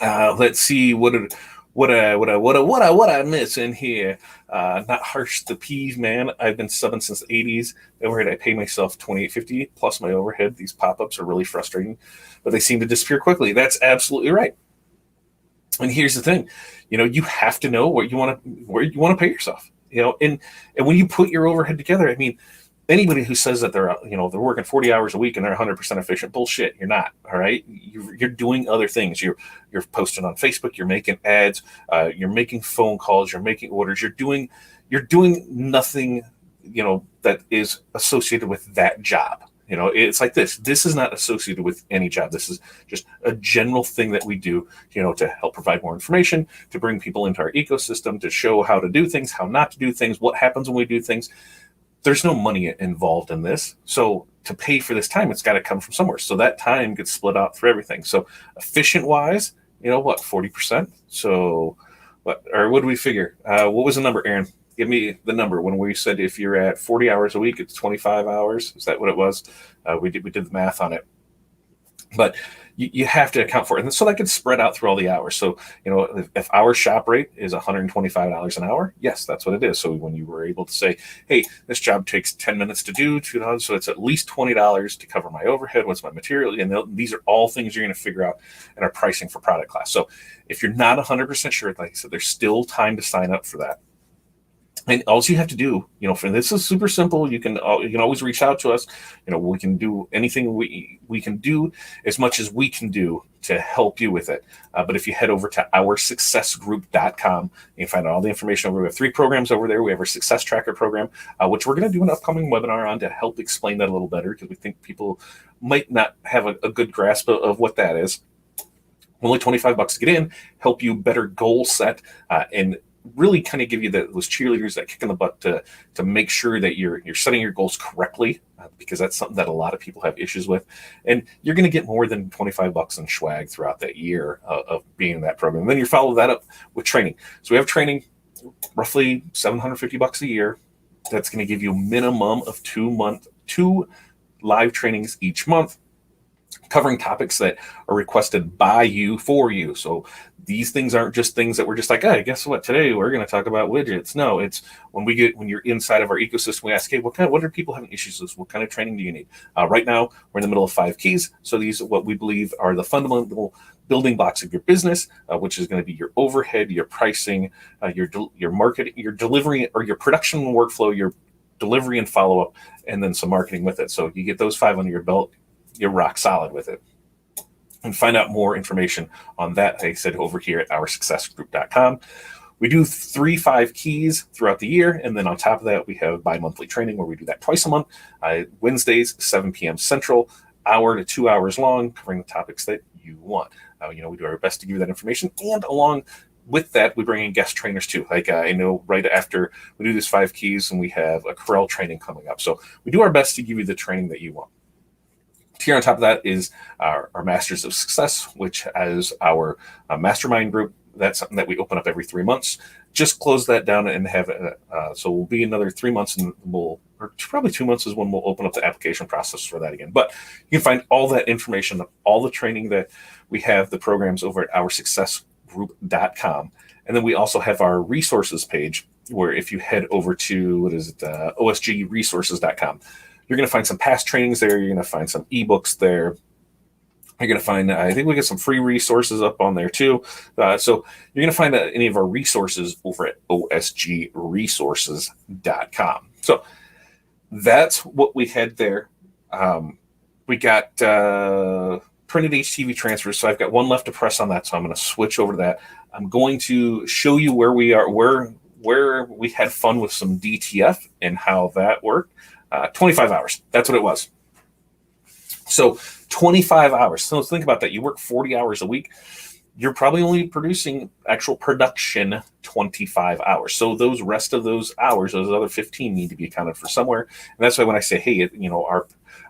Let's see what I miss in here. Not harsh the peas, man. I've been subbing since the 80s. Overhead, I pay myself $28.50 plus my overhead. These pop-ups are really frustrating, but they seem to disappear quickly. That's absolutely right. And here's the thing, you know, you have to know where you want to pay yourself. You know, and when you put your overhead together, I mean, anybody who says that they're working 40 hours a week and they're 100% efficient, bullshit. You're not. All right. You're doing other things. You're posting on Facebook. You're making ads. You're making phone calls. You're making orders. You're doing nothing, you know, that is associated with that job. You know, it's like this. This is not associated with any job. This is just a general thing that we do, you know, to help provide more information, to bring people into our ecosystem, to show how to do things, how not to do things, what happens when we do things. There's no money involved in this. So to pay for this time, it's got to come from somewhere. So that time gets split out for everything. So efficient wise, you know what, 40%. So what do we figure? What was the number, Aaron? Give me the number when we said if you're at 40 hours a week, it's 25 hours. Is that what it was? We did the math on it. But you have to account for it. And so that gets spread out through all the hours. So, you know, if our shop rate is $125 an hour, yes, that's what it is. So when you were able to say, hey, this job takes 10 minutes to do, $2, so it's at least $20 to cover my overhead, what's my material? And these are all things you're going to figure out in our pricing for product class. So if you're not 100% sure, like I said, there's still time to sign up for that. And all you have to do, you know, for this is super simple. You can always reach out to us. You know, we can do anything we can do, as much as we can do to help you with it. But if you head over to OurSuccessGroup.com, you can find out all the information over. We have 3 programs over there. We have our Success Tracker program, which we're going to do an upcoming webinar on to help explain that a little better, because we think people might not have a good grasp of what that is. Only $25 to get in, help you better goal set, and really kind of give you those cheerleaders, that kick in the butt to make sure that you're setting your goals correctly, because that's something that a lot of people have issues with. And you're going to get more than $25 in swag throughout that year of being in that program. And then you follow that up with training. So we have training, roughly $750 a year. That's going to give you a minimum of 2 live trainings each month, covering topics that are requested by you for you. So these things aren't just things that we're just like, hey, guess what? Today we're going to talk about widgets. No, it's when you're inside of our ecosystem, we ask, hey, what are people having issues with? What kind of training do you need? Right now, we're in the middle of 5 keys. So these are what we believe are the fundamental building blocks of your business, which is going to be your overhead, your pricing, your marketing, your delivery, or your production workflow, your delivery and follow-up, and then some marketing with it. So you get those 5 under your belt, you're rock solid with it. And find out more information on that, like I said, over here at OurSuccessGroup.com. We do 3 5 keys throughout the year. And then on top of that, we have bi-monthly training where we do that twice a month, Wednesdays, 7 p.m. Central, hour to 2 hours long, covering the topics that you want. We do our best to give you that information. And along with that, we bring in guest trainers too. Like I know right after we do these 5 keys, and we have a Corel training coming up. So we do our best to give you the training that you want. Here on top of that is our Masters of Success, which is our mastermind group. That's something that we open up every 3 months. Just close that down and have it. So we'll be another 3 months, and probably 2 months is when we'll open up the application process for that again. But you can find all that information, all the training that we have, the programs over at OurSuccessGroup.com. And then we also have our resources page, where if you head over to, OSGresources.com, you're going to find some past trainings there. You're going to find some ebooks there. You're going to find, I think we get some free resources up on there too. So you're going to find any of our resources over at OSGresources.com. So that's what we had there. We got printed HTV transfers. So I've got one left to press on that. So I'm going to switch over to that. I'm going to show you where we are, where we had fun with some DTF and how that worked. 25 hours. That's what it was. So 25 hours. So think about that. You work 40 hours a week. You're probably only producing actual production 25 hours. So those rest of those hours, those other 15 need to be accounted for somewhere. And that's why when I say, hey,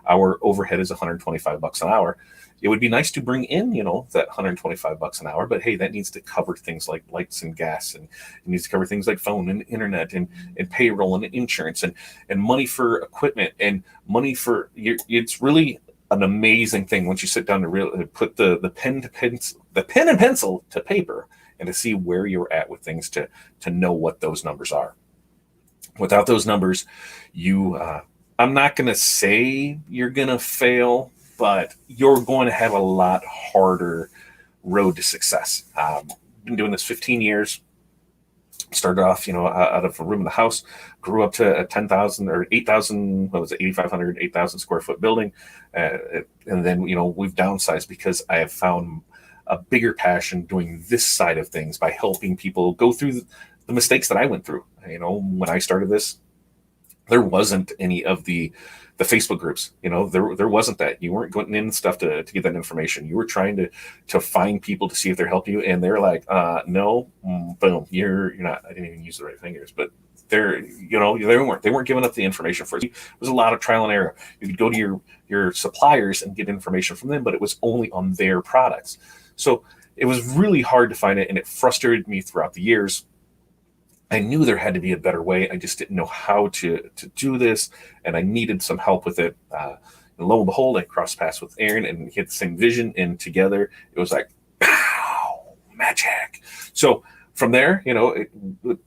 our overhead is $125 an hour, it would be nice to bring in, that $125 an hour, but hey, that needs to cover things like lights and gas, and it needs to cover things like phone and internet and payroll and insurance and money for equipment and money for it's really an amazing thing once you sit down to really put the pen and pencil to paper and to see where you're at with things to know what those numbers are. Without those numbers, I'm not going to say you're going to fail, but you're going to have a lot harder road to success. Been doing this 15 years. Started off, out of a room in the house, grew up to a 10,000 or 8,000, 8,500, 8,000 square foot building. And then, we've downsized because I have found a bigger passion doing this side of things by helping people go through the mistakes that I went through. When I started this, there wasn't any of the the Facebook groups. There wasn't that. You weren't going in stuff to get that information. You were trying to find people to see if they're helping you, and they're like, no, boom, you're not. I didn't even use the right fingers, but they weren't giving up the information for us. It was a lot of trial and error. You could go to your suppliers and get information from them, but it was only on their products. So it was really hard to find it, and it frustrated me throughout the years. I knew there had to be a better way. I just didn't know how to do this, and I needed some help with it. And lo and behold, I crossed paths with Aaron, and he had the same vision, and together it was like, pow, magic. So from there, it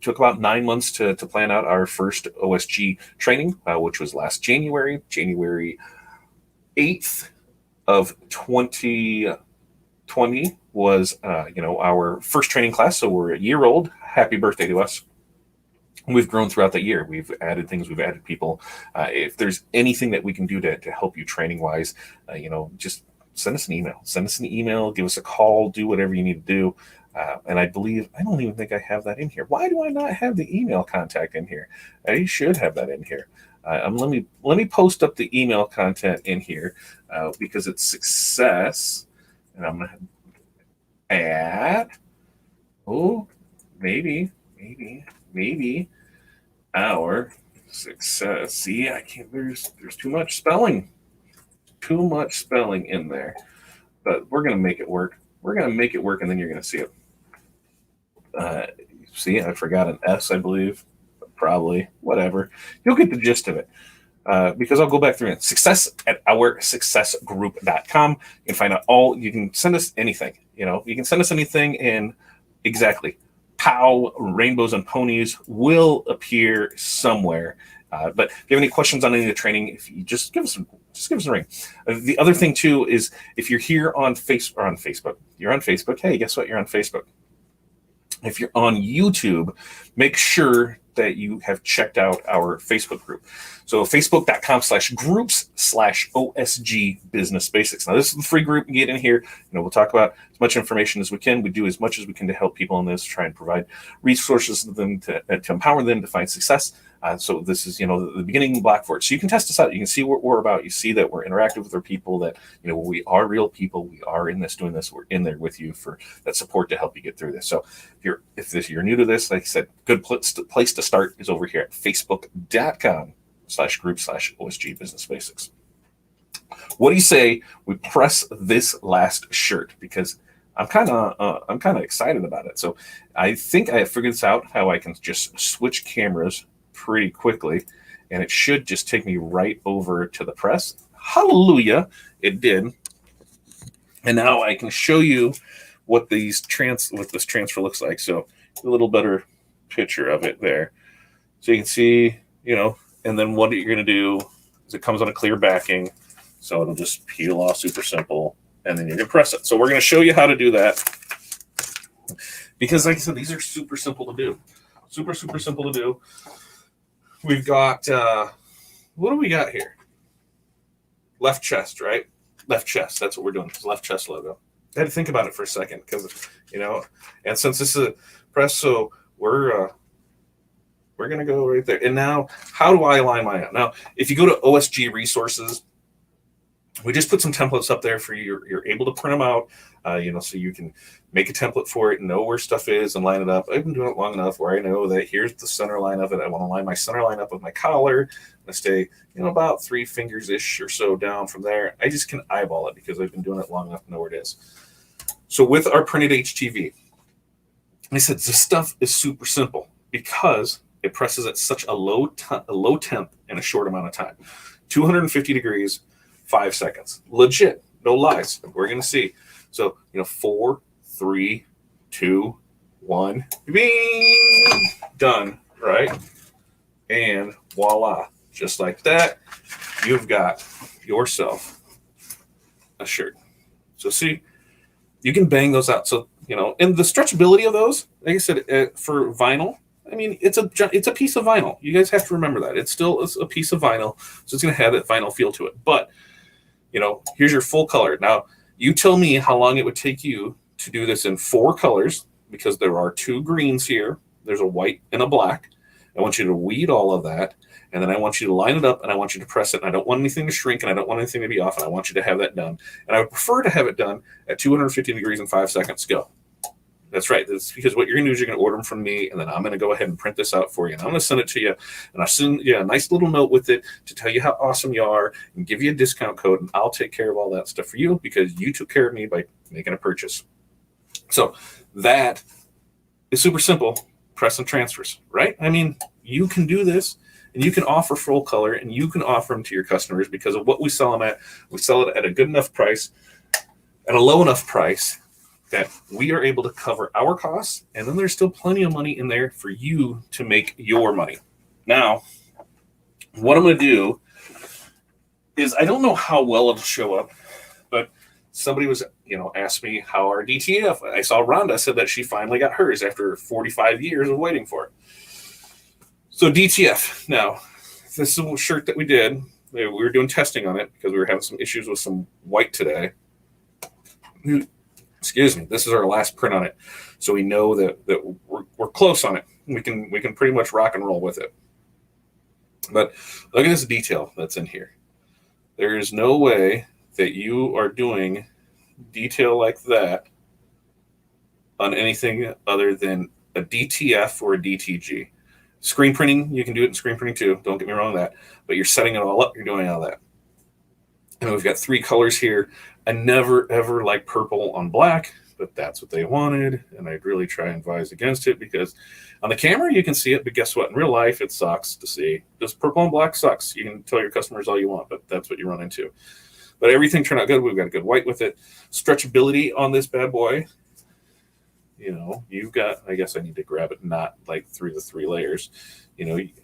took about 9 months to plan out our first OSG training, which was last January 8th of 2020 was, our first training class. So we're a year old. Happy birthday to us. We've grown throughout the year. We've added things. We've added people. If there's anything that we can do to help you training wise, just send us an email. Send us an email. Give us a call. Do whatever you need to do. And I don't even think I have that in here. Why do I not have the email contact in here? I should have that in here. Let me post up the email content in here because it's success. And I'm going to add, maybe our success. See, I can't, there's too much spelling in there, but we're going to make it work. We're going to make it work, and then you're going to see it. See, I forgot an S, I believe. Probably, whatever. You'll get the gist of it. Because I'll go back through it. success@oursuccessgroup.com. You can find out you can send us anything. You can send us anything, and exactly, pow, rainbows and ponies will appear somewhere. But if you have any questions on any of the training, if you just give us a ring. The other thing too is if you're here on Facebook, you're on Facebook. Hey, guess what? You're on Facebook. If you're on YouTube, make sure that you have checked out our Facebook group. So facebook.com/groups/OSG Business Basics. Now, this is the free group. You get in here. We'll talk about as much information as we can. We do as much as we can to help people in this, try and provide resources to them to empower them to find success. So this is, the beginning block for it. So you can test us out. You can see what we're about. You see that we're interactive with our people, that, we are real people. We are in this, doing this. We're in there with you for that support to help you get through this. So if you're new to this, like I said, good place to start is over here at facebook.com/group/OSG Business Basics. What do you say we press this last shirt? Because I'm kind of excited about it. So I think I have figured this out, how I can just switch cameras pretty quickly, and it should just take me right over to the press. Hallelujah, it did. And now I can show you what this transfer looks like. So a little better picture of it there. So you can see, and then what you're going to do is it comes on a clear backing, so it'll just peel off super simple, and then you're going to press it. So we're going to show you how to do that, because like I said, these are super simple to do. Super simple to do. We've got, what do we got here? Left chest, right? Left chest. That's what we're doing. It's left chest logo. I had to think about it for a second because, and since this is a press, so we're going to go right there. And now, how do I align mine up? Now, if you go to OSG resources, we just put some templates up there for you. You're able to print them out, so you can make a template for it, know where stuff is, and line it up. I've been doing it long enough where I know that here's the center line of it. I want to line my center line up with my collar. I stay, about 3 fingers-ish or so down from there. I just can eyeball it because I've been doing it long enough to know where it is. So with our printed HTV, I said this stuff is super simple because it presses at such a low temp in a short amount of time. 250 degrees, 5 seconds. Legit, no lies. We're going to see. So, 4, 3, 2, 1, bing, done, right? And voila, just like that, you've got yourself a shirt. So see, you can bang those out. So, and the stretchability of those, like I said, for vinyl, I mean, it's a piece of vinyl. You guys have to remember that. It's still a piece of vinyl, so it's going to have that vinyl feel to it. But, here's your full color. Now, you tell me how long it would take you to do this in 4 colors, because there are 2 greens here. There's a white and a black. I want you to weed all of that, and then I want you to line it up, and I want you to press it, and I don't want anything to shrink, and I don't want anything to be off, and I want you to have that done. And I would prefer to have it done at 250 degrees in 5 seconds. Go. That's right. That's because what you're going to do is you're going to order them from me, and then I'm going to go ahead and print this out for you, and I'm going to send it to you, and I'll send you a nice little note with it to tell you how awesome you are and give you a discount code, and I'll take care of all that stuff for you because you took care of me by making a purchase. So that is super simple. Press and transfers, right? I mean, you can do this, and you can offer full color, and you can offer them to your customers because of what we sell them at. We sell it at a good enough price, at a low enough price that we are able to cover our costs, and then there's still plenty of money in there for you to make your money. Now, what I'm going to do is, I don't know how well it'll show up, but somebody was, asked me how our DTF. I saw Rhonda said that she finally got hers after 45 years of waiting for it. So DTF. Now, this is a shirt that we did. We were doing testing on it because we were having some issues with some white today. Excuse me. This is our last print on it, so we know that we're close on it. We can pretty much rock and roll with it. But look at this detail that's in here. There is no way that you are doing detail like that on anything other than a DTF or a DTG. Screen printing, you can do it in screen printing too. Don't get me wrong on that. But you're setting it all up. You're doing all that. And we've got 3 colors here. I never, ever like purple on black, but that's what they wanted. And I'd really try and advise against it because on the camera, you can see it. But guess what? In real life, it sucks to see. Just purple and black sucks. You can tell your customers all you want, but that's what you run into. But everything turned out good. We've got a good white with it. Stretchability on this bad boy. You've got, I guess I need to grab it not like through the 3 layers,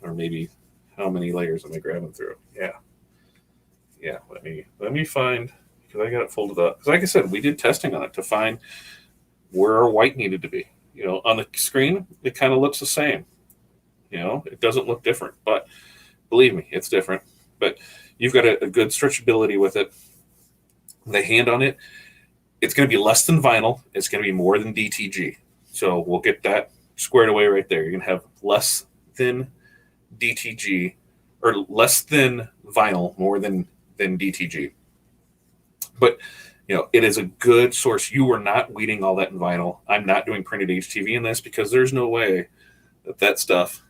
or maybe how many layers am I grabbing through? Yeah. Let me find, because I got it folded up. Because like I said, we did testing on it to find where our white needed to be. On the screen, it kind of looks the same. It doesn't look different, but believe me, it's different. But you've got a good stretchability with it. The hand on it, it's going to be less than vinyl. It's going to be more than DTG. So we'll get that squared away right there. You're going to have less than DTG, or less than vinyl, more than DTG. But, it is a good source. You are not weeding all that in vinyl. I'm not doing printed HTV in this because there's no way that stuff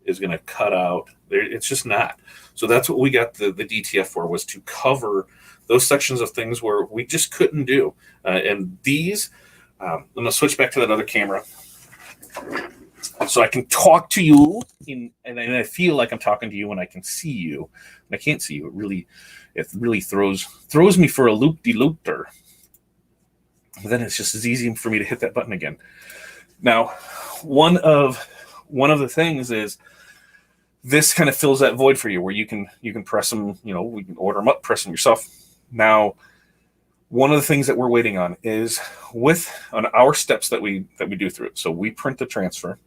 is going to cut out. It's just not. So that's what we got the DTF for, was to cover those sections of things where we just couldn't do. And these, I'm going to switch back to that other camera so I can talk to you and I feel like I'm talking to you and I can see you. And I can't see you. It really throws me for a loop-de-looper. Then it's just as easy for me to hit that button again. Now, one of the things is this kind of fills that void for you where you can press them, we can order them up, press them yourself. Now, one of the things that we're waiting on is on our steps that we do through it. So we print the transfer,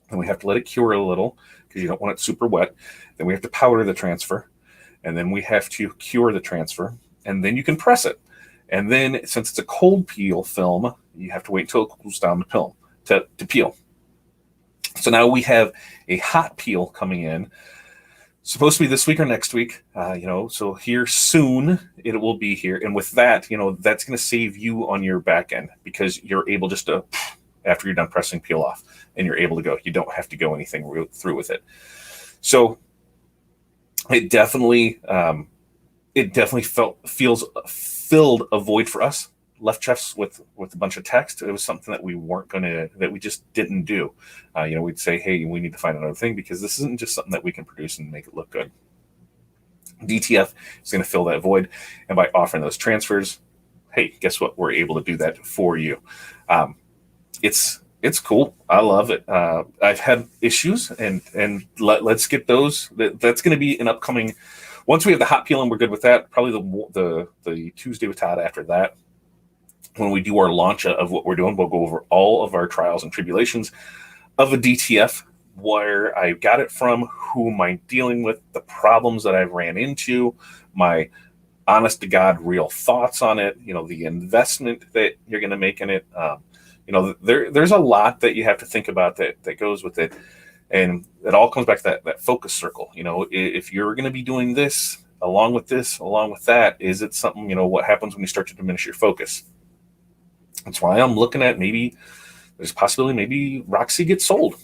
and we have to let it cure a little because you don't want it super wet. Then we have to powder the transfer, and then we have to cure the transfer, and then you can press it. And then since it's a cold peel film, you have to wait until it cools down to peel. So now we have a hot peel coming in. Supposed to be this week or next week, so here soon it will be here. And with that, that's going to save you on your back end because you're able just to, after you're done pressing, peel off, and you're able to go. You don't have to go anything through with it. So it definitely filled a void for us. Left chefs with a bunch of text. It was something that we just didn't do. We'd say, hey, we need to find another thing because this isn't just something that we can produce and make it look good. DTF is going to fill that void. And by offering those transfers, hey, guess what? We're able to do that for you. It's cool. I love it. I've had issues and let's get those. That's going to be an upcoming, once we have the hot peel and we're good with that, probably the Tuesday with Todd after that. When we do our launch of what we're doing, we'll go over all of our trials and tribulations of a DTF, where I got it from, who am I dealing with, the problems that I've ran into, my honest to God real thoughts on it, the investment that you're going to make in it. There's a lot that you have to think about that goes with it. And it all comes back to that focus circle. You know, if you're going to be doing this, along with this, along with that, is it something, you know, what happens when you start to diminish your focus? That's why I'm looking at maybe there's a possibility maybe Roxy gets sold.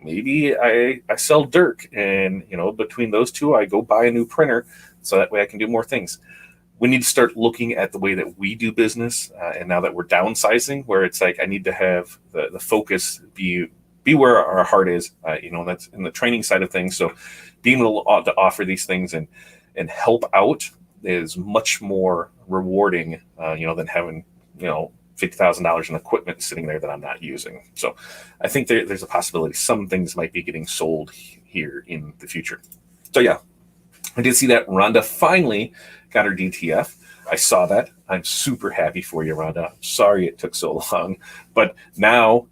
Maybe I sell Dirk, and, you know, between those two, I go buy a new printer so that way I can do more things. We need to start looking at the way that we do business. And now that we're downsizing, where it's like, I need to have the focus be where our heart is, you know, that's in the training side of things. So being able to offer these things and help out is much more rewarding, you know, than having, you know, $50,000 in equipment sitting there that I'm not using. So I think there's a possibility some things might be getting sold here in the future. So yeah, I did see that Rhonda finally got her DTF. I saw that. I'm super happy for you, Rhonda. Sorry it took so long, but now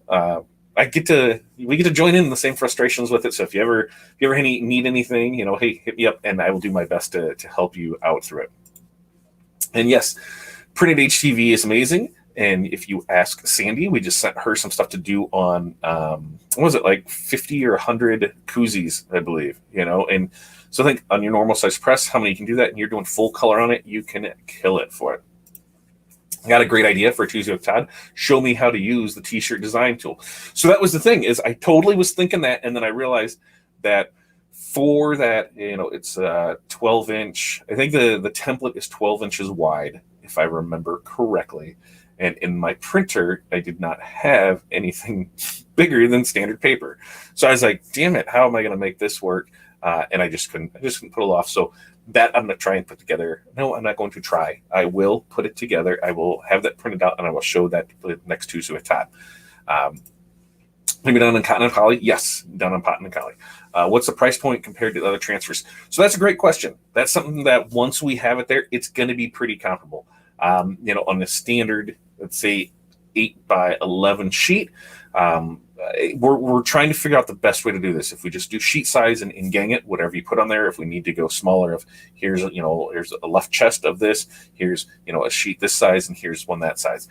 we get to join in the same frustrations with it. So if you ever need anything, you know, hey, hit me up and I will do my best to help you out through it. And yes, Printed HTV is amazing. And if you ask Sandy, we just sent her some stuff to do on, what was it, like 50 or 100 koozies, I believe, you know? And so I think on your normal size press, how many you can do that, and you're doing full color on it, you can kill it for it. I got a great idea for a Tuesday with Todd. Show me how to use the t-shirt design tool. So that was the thing, is I totally was thinking that, and then I realized that for that, you know, it's a 12-inch. I think the template is 12 inches wide, if I remember correctly. And in my printer, I did not have anything bigger than standard paper. So I was like, damn it, how am I going to make this work? And I just couldn't pull it off. So that I'm going to try and put together. No, I'm not going to try. I will put it together. I will have that printed out, and I will show that next Tuesday with Todd. Maybe done on cotton and poly? Yes, done on cotton and poly. What's the price point compared to the other transfers? So that's a great question. That's something that once we have it there, it's going to be pretty comparable. You know, on the standard, let's say 8x11 sheet, we're trying to figure out the best way to do this. If we just do sheet size and gang it, whatever you put on there. If we need to go smaller, of here's a left chest of this, here's, you know, a sheet this size, and here's one that size.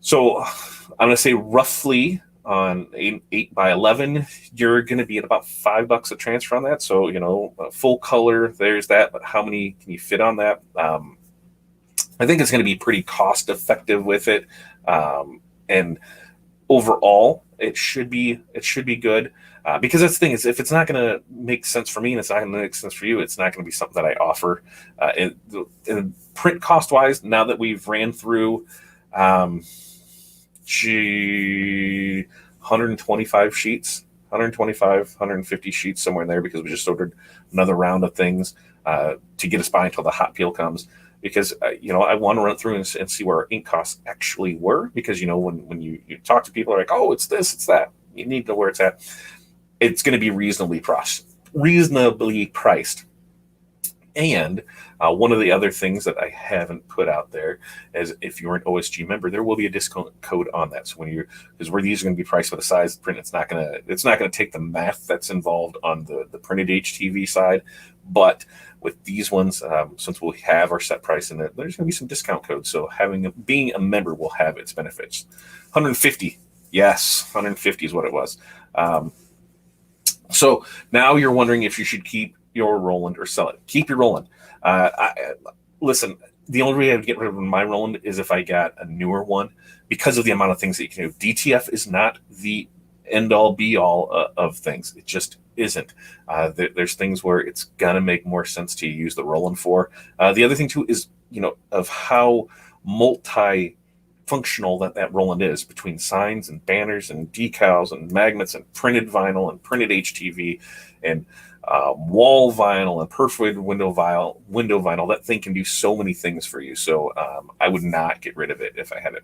So I'm going to say roughly on 8x11, you're going to be at about $5 a transfer on that. So, you know, full color, there's that. But how many can you fit on that? I think it's going to be pretty cost effective with it. And overall, it should be good. Because that's the thing, is if it's not going to make sense for me and it's not going to make sense for you, it's not going to be something that I offer. And print cost wise, now that we've ran through 125 sheets, 150 sheets, somewhere in there, because we just ordered another round of things to get us by until the hot peel comes. Because, you know, I want to run through and see where our ink costs actually were. Because, you know, when you talk to people, are like, oh, it's this, it's that. You need to know where it's at. It's going to be reasonably priced. And one of the other things that I haven't put out there is, if you're an OSG member, there will be a discount code on that. So because where these are going to be priced by the size of the print, it's not going to take the math that's involved on the Printed HTV side. But with these ones, since we have our set price in it, there's going to be some discount codes. So being a member will have its benefits. 150, yes, 150 is what it was. So now you're wondering if you should keep your Roland or sell it. Keep your Roland. Listen, the only way I would get rid of my Roland is if I got a newer one, because of the amount of things that you can do. DTF is not the end-all be-all of things. It just isn't. There's things where it's gonna make more sense to use the Roland for. The other thing too is, you know, of how multi-functional that Roland is, between signs and banners and decals and magnets and printed vinyl and Printed HTV and wall vinyl and perf window vinyl. That thing can do so many things for you. So I would not get rid of it if I had it.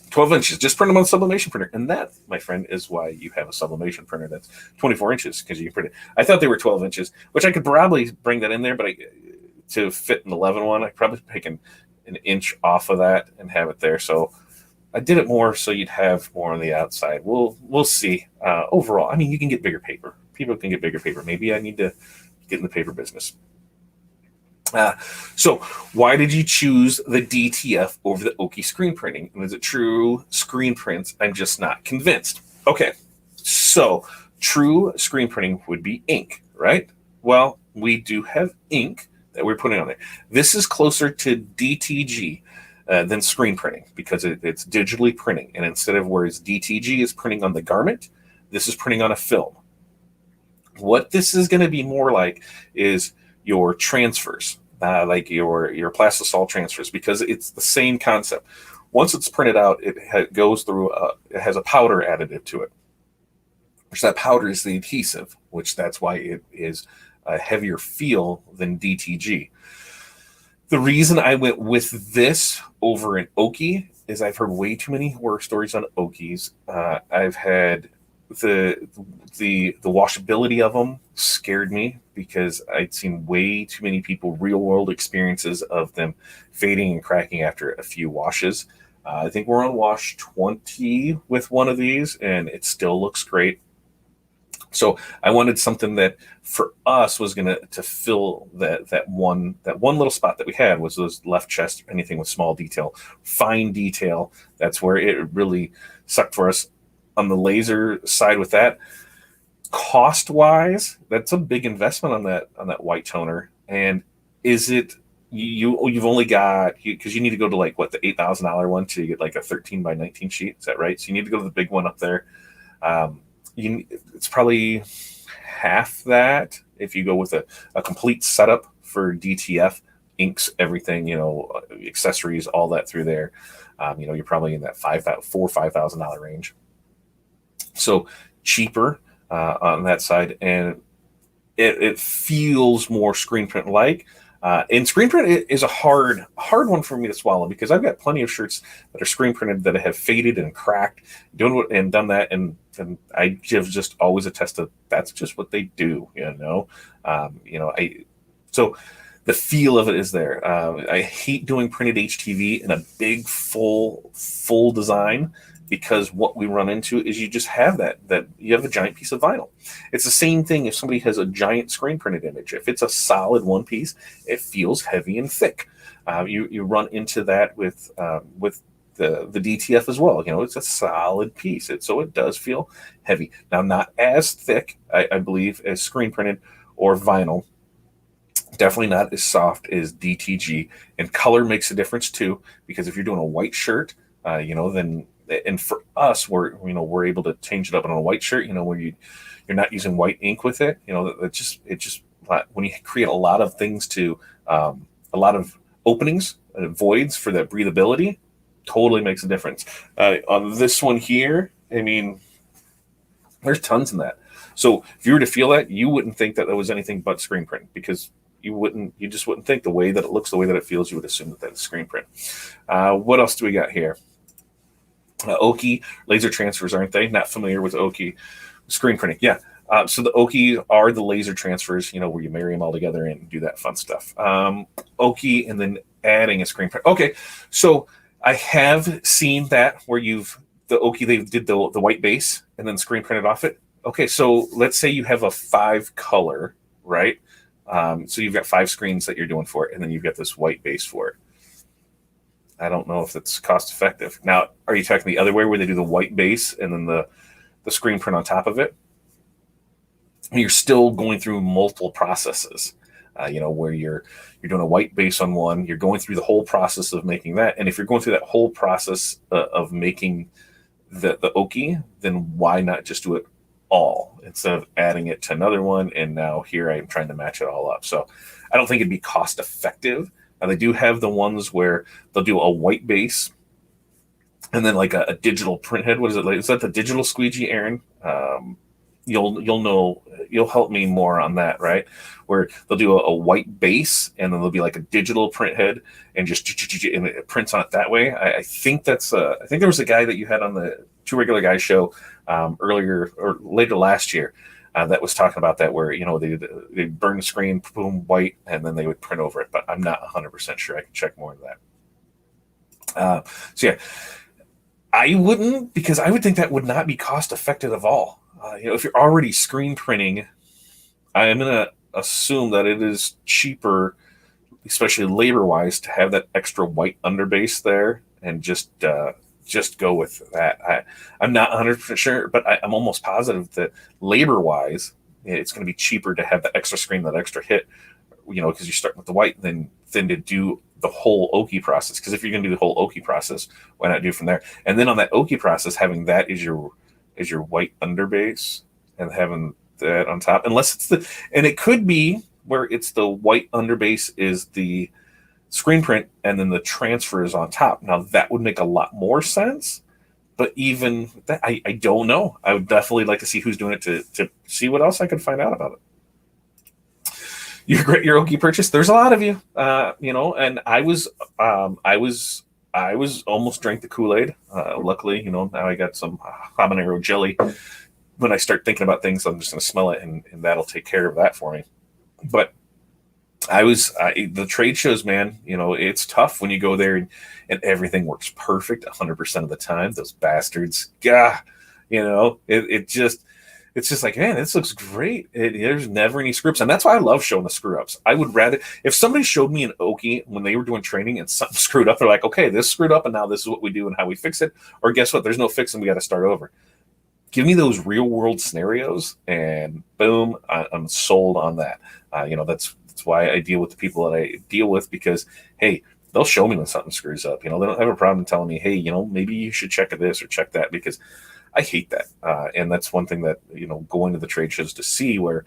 12 inches, just print them on a sublimation printer. And that, my friend, is why you have a sublimation printer that's 24 inches, because you can print it. I thought they were 12 inches, which I could probably bring that in there, but to fit an 11 one, I'd probably take an inch off of that and have it there. So I did it more so you'd have more on the outside. We'll see. Overall, I mean, you can get bigger paper. People can get bigger paper. Maybe I need to get in the paper business. So why did you choose the DTF over the Oki screen printing? And is it true screen prints? I'm just not convinced. Okay, So true screen printing would be ink, right? Well, we do have ink that we're putting on there. This is closer to DTG than screen printing because it's digitally printing. And instead of whereas DTG is printing on the garment, this is printing on a film. What this is going to be more like is your transfers, like your plastisol transfers, because it's the same concept. Once it's printed out, it goes through, it has a powder additive to it, which that powder is the adhesive, which that's why it is a heavier feel than DTG. The reason I went with this over an Oki is I've heard way too many horror stories on Okis. I've had the washability of them scared me because I'd seen way too many people real world experiences of them fading and cracking after a few washes. I think we're on wash 20 with one of these, and it still looks great. So I wanted something that for us was going to fill that one little spot that we had, was those left chest, anything with small detail, fine detail. That's where it really sucked for us. On the laser side with that, cost wise, that's a big investment on that white toner. And is it you've only got, because you need to go to like what, the $8,000 one to get like a 13 by 19 sheet, is that right? So you need to go to the big one up there. It's probably half that if you go with a complete setup for DTF, inks, everything, accessories, all that through there. You're probably in that $4,000 or $5,000 range. So cheaper on that side, and it feels more screen print like. And screen print is a hard one for me to swallow, because I've got plenty of shirts that are screen printed that have faded and cracked, done that, and I have just always attested that's just what they do, so the feel of it is there. I hate doing printed HTV in a big full design, because what we run into is you just have that you have a giant piece of vinyl. It's the same thing if somebody has a giant screen printed image. If it's a solid one piece, it feels heavy and thick. You run into that with the DTF as well. It's a solid piece, so it does feel heavy. Now, not as thick, I believe, as screen printed or vinyl. Definitely not as soft as DTG, and color makes a difference too, because if you're doing a white shirt, then. And for us, we're able to change it up on a white shirt, where you're not using white ink with it. It just when you create a lot of things to a lot of openings, voids for that breathability, totally makes a difference. On this one here, there's tons in that. So if you were to feel that, you wouldn't think that was anything but screen print, because you just wouldn't think, the way that it looks, the way that it feels, you would assume that that's screen print. What else do we got here? Oki laser transfers, aren't they? Not familiar with Oki screen printing. Yeah. So the Oki are the laser transfers, where you marry them all together and do that fun stuff. Oki, and then adding a screen print. Okay. So I have seen that where the Oki, they did the white base and then screen printed off it. Okay. So let's say you have a 5 color, right? So you've got 5 screens that you're doing for it, and then you've got this white base for it. I don't know if it's cost effective. Now, are you talking the other way, where they do the white base and then the screen print on top of it? You're still going through multiple processes, where you're doing a white base on one, you're going through the whole process of making that. And if you're going through that whole process of making the Oki, then why not just do it all instead of adding it to another one? And now here I am trying to match it all up. So I don't think it'd be cost effective. Now, they do have the ones where they'll do a white base and then like a digital print head. What is it like? Is that the digital squeegee, Aaron? You'll know. You'll help me more on that, right? Where they'll do a white base and then there'll be like a digital print head and just and it prints on it that way. I think that's. I think there was a guy that you had on the Two Regular Guys show earlier or later last year. That was talking about that, where they burn the screen, boom, white, and then they would print over it. But I'm not 100% sure. I can check more into that. So yeah, I wouldn't, because I would think that would not be cost effective at all. If you're already screen printing, I'm gonna assume that it is cheaper, especially labor wise, to have that extra white underbase there and just just go with that. I'm not 100% sure, but I'm almost positive that labor-wise, it's going to be cheaper to have the extra screen, that extra hit, because you start with the white, than to do the whole oaky process. Because if you're going to do the whole oaky process, why not do from there? And then on that oaky process, having that is your white underbase, and having that on top, unless it's and it could be where it's the white underbase is the screen print, and then the transfer is on top. Now that would make a lot more sense, but even that, I don't know. I would definitely like to see who's doing it to see what else I could find out about it. You regret your oaky purchase? There's a lot of you, and I was almost drank the Kool-Aid. Luckily, now I got some habanero jelly. When I start thinking about things, I'm just going to smell it, and that'll take care of that for me. But the trade shows, man, it's tough when you go there and everything works perfect 100% of the time. Those bastards, it's just like, man, this looks great. There's never any screw ups. And that's why I love showing the screw ups. I would rather, if somebody showed me an oaky when they were doing training and something screwed up, they're like, okay, this screwed up and now this is what we do and how we fix it. Or guess what? There's no fix and we got to start over. Give me those real world scenarios and boom, I'm sold on that. That's why I deal with the people that I deal with, because, hey, they'll show me when something screws up. They don't have a problem telling me, hey, maybe you should check this or check that, because I hate that. And that's one thing that, going to the trade shows to see, where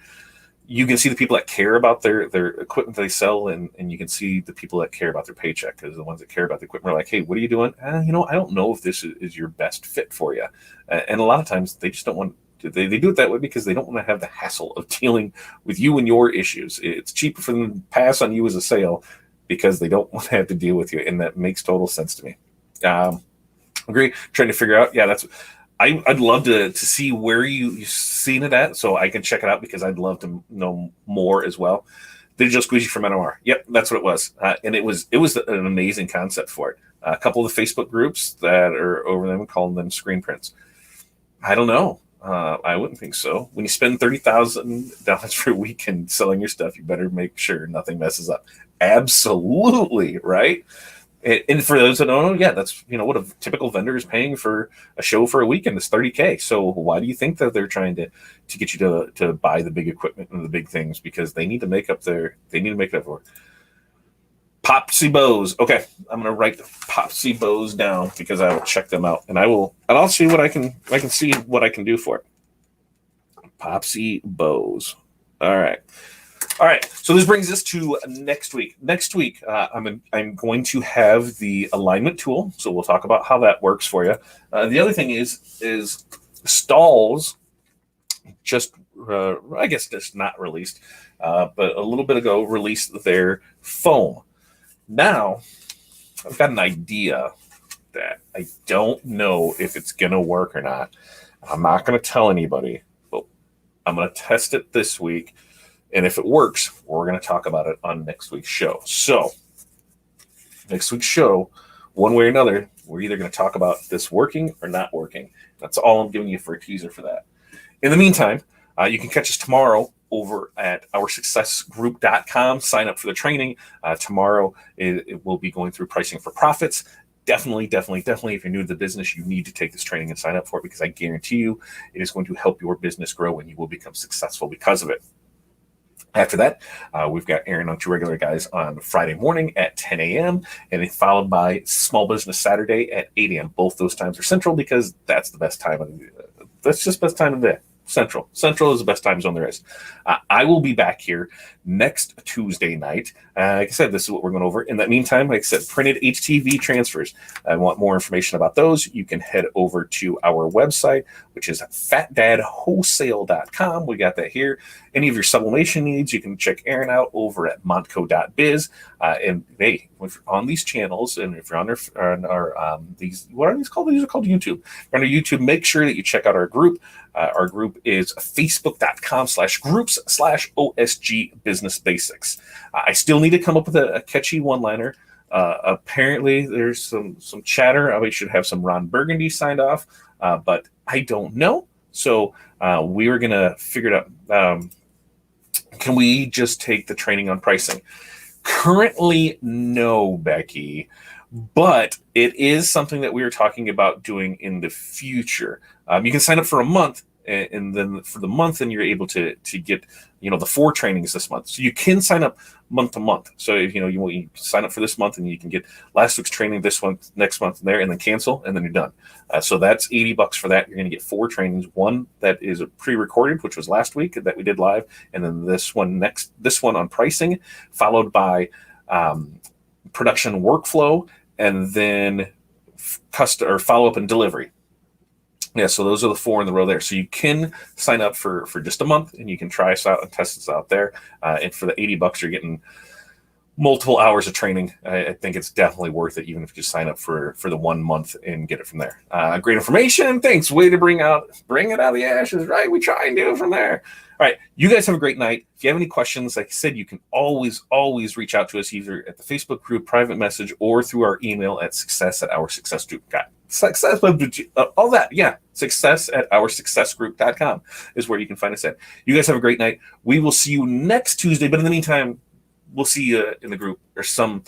you can see the people that care about their equipment they sell, and you can see the people that care about their paycheck, because the ones that care about the equipment are like, hey, what are you doing? I don't know if this is your best fit for you. And a lot of times they just don't want to, they do it that way because they don't want to have the hassle of dealing with you and your issues. It's cheaper for them to pass on you as a sale because they don't want to have to deal with you. And that makes total sense to me. Agree. Trying to figure out. Yeah, I'd love to see where you've seen it at, so I can check it out, because I'd love to know more as well. Digital squeegee from NMR. Yep, that's what it was. And it was an amazing concept for it. A couple of the Facebook groups that are over them calling them screen prints. I don't know. I wouldn't think so. When you spend $30,000 for a weekend selling your stuff, you better make sure nothing messes up. Absolutely, right? And for those that don't know, yeah, that's what a typical vendor is paying for a show for a weekend is $30K. So why do you think that they're trying to get you to buy the big equipment and the big things? Because they need to make up for it. Popsy Bows. Okay, I'm gonna write the Popsy Bows down because I will check them out, and I'll see what I can see what I can do for it. Popsy Bows. All right. So this brings us to next week. Next week, I'm going to have the alignment tool. So we'll talk about how that works for you. The other thing is Stalls just, I guess just not released, but a little bit ago released their foam. Now, I've got an idea that I don't know if it's going to work or not. I'm not going to tell anybody, but I'm going to test it this week. And if it works, we're going to talk about it on next week's show. So next week's show, one way or another, we're either going to talk about this working or not working. That's all I'm giving you for a teaser for that. In the meantime, you can catch us tomorrow over at OurSuccessGroup.com. Sign up for the training. Tomorrow, it will be going through pricing for profits. Definitely, if you're new to the business, you need to take this training and sign up for it, because I guarantee you it is going to help your business grow and you will become successful because of it. After that, we've got Aaron on Two Regular Guys on Friday morning at 10 a.m. and it's followed by Small Business Saturday at 8 a.m. Both those times are Central, because that's the best time of the that's just best time of the day. Central is the best time zone there is. I will be back here next Tuesday night. Like I said, this is what we're going over. In that meantime, like I said, printed HTV transfers. I want more information about those. You can head over to our website, which is fatdadwholesale.com. We got that here. Any of your sublimation needs, you can check Aaron out over at montco.biz. And hey, if you're on these channels, and if you're on our these, what are these called? These are called YouTube. If you're on our YouTube, make sure that you check out our group. Our group is facebook.com/groups/OSG Business Basics. I still need to come up with a catchy one-liner. Apparently, there's some chatter. We should have some Ron Burgundy signed off, but I don't know. So we were going to figure it out. Can we just take the training on pricing? Currently, no, Becky, but it is something that we are talking about doing in the future. You can sign up for a month, and then for the month, and you're able to get the 4 trainings this month. So you can sign up month to month. So if you sign up for this month, and you can get last week's training this month, next month there, and then cancel, and then you're done. So that's $80 for that. You're going to get 4 trainings. One that is pre-recorded, which was last week that we did live, and then this one on pricing, followed by production workflow, and then follow-up and delivery. Yeah, so those are the 4 in the row there. So you can sign up for just a month, and you can try us out and test us out there. And for the $80, you're getting multiple hours of training. I think it's definitely worth it, even if you just sign up for the 1 month and get it from there. Great information. Thanks. Way to bring it out of the ashes, right? We try and do it from there. All right. You guys have a great night. If you have any questions, like I said, you can always reach out to us either at the Facebook group, private message, or through our email at success@oursuccessgroup.com. All that. Yeah. success@oursuccessgroup.com is where you can find us at. You guys have a great night. We will see you next Tuesday. But in the meantime, we'll see you in the group or something.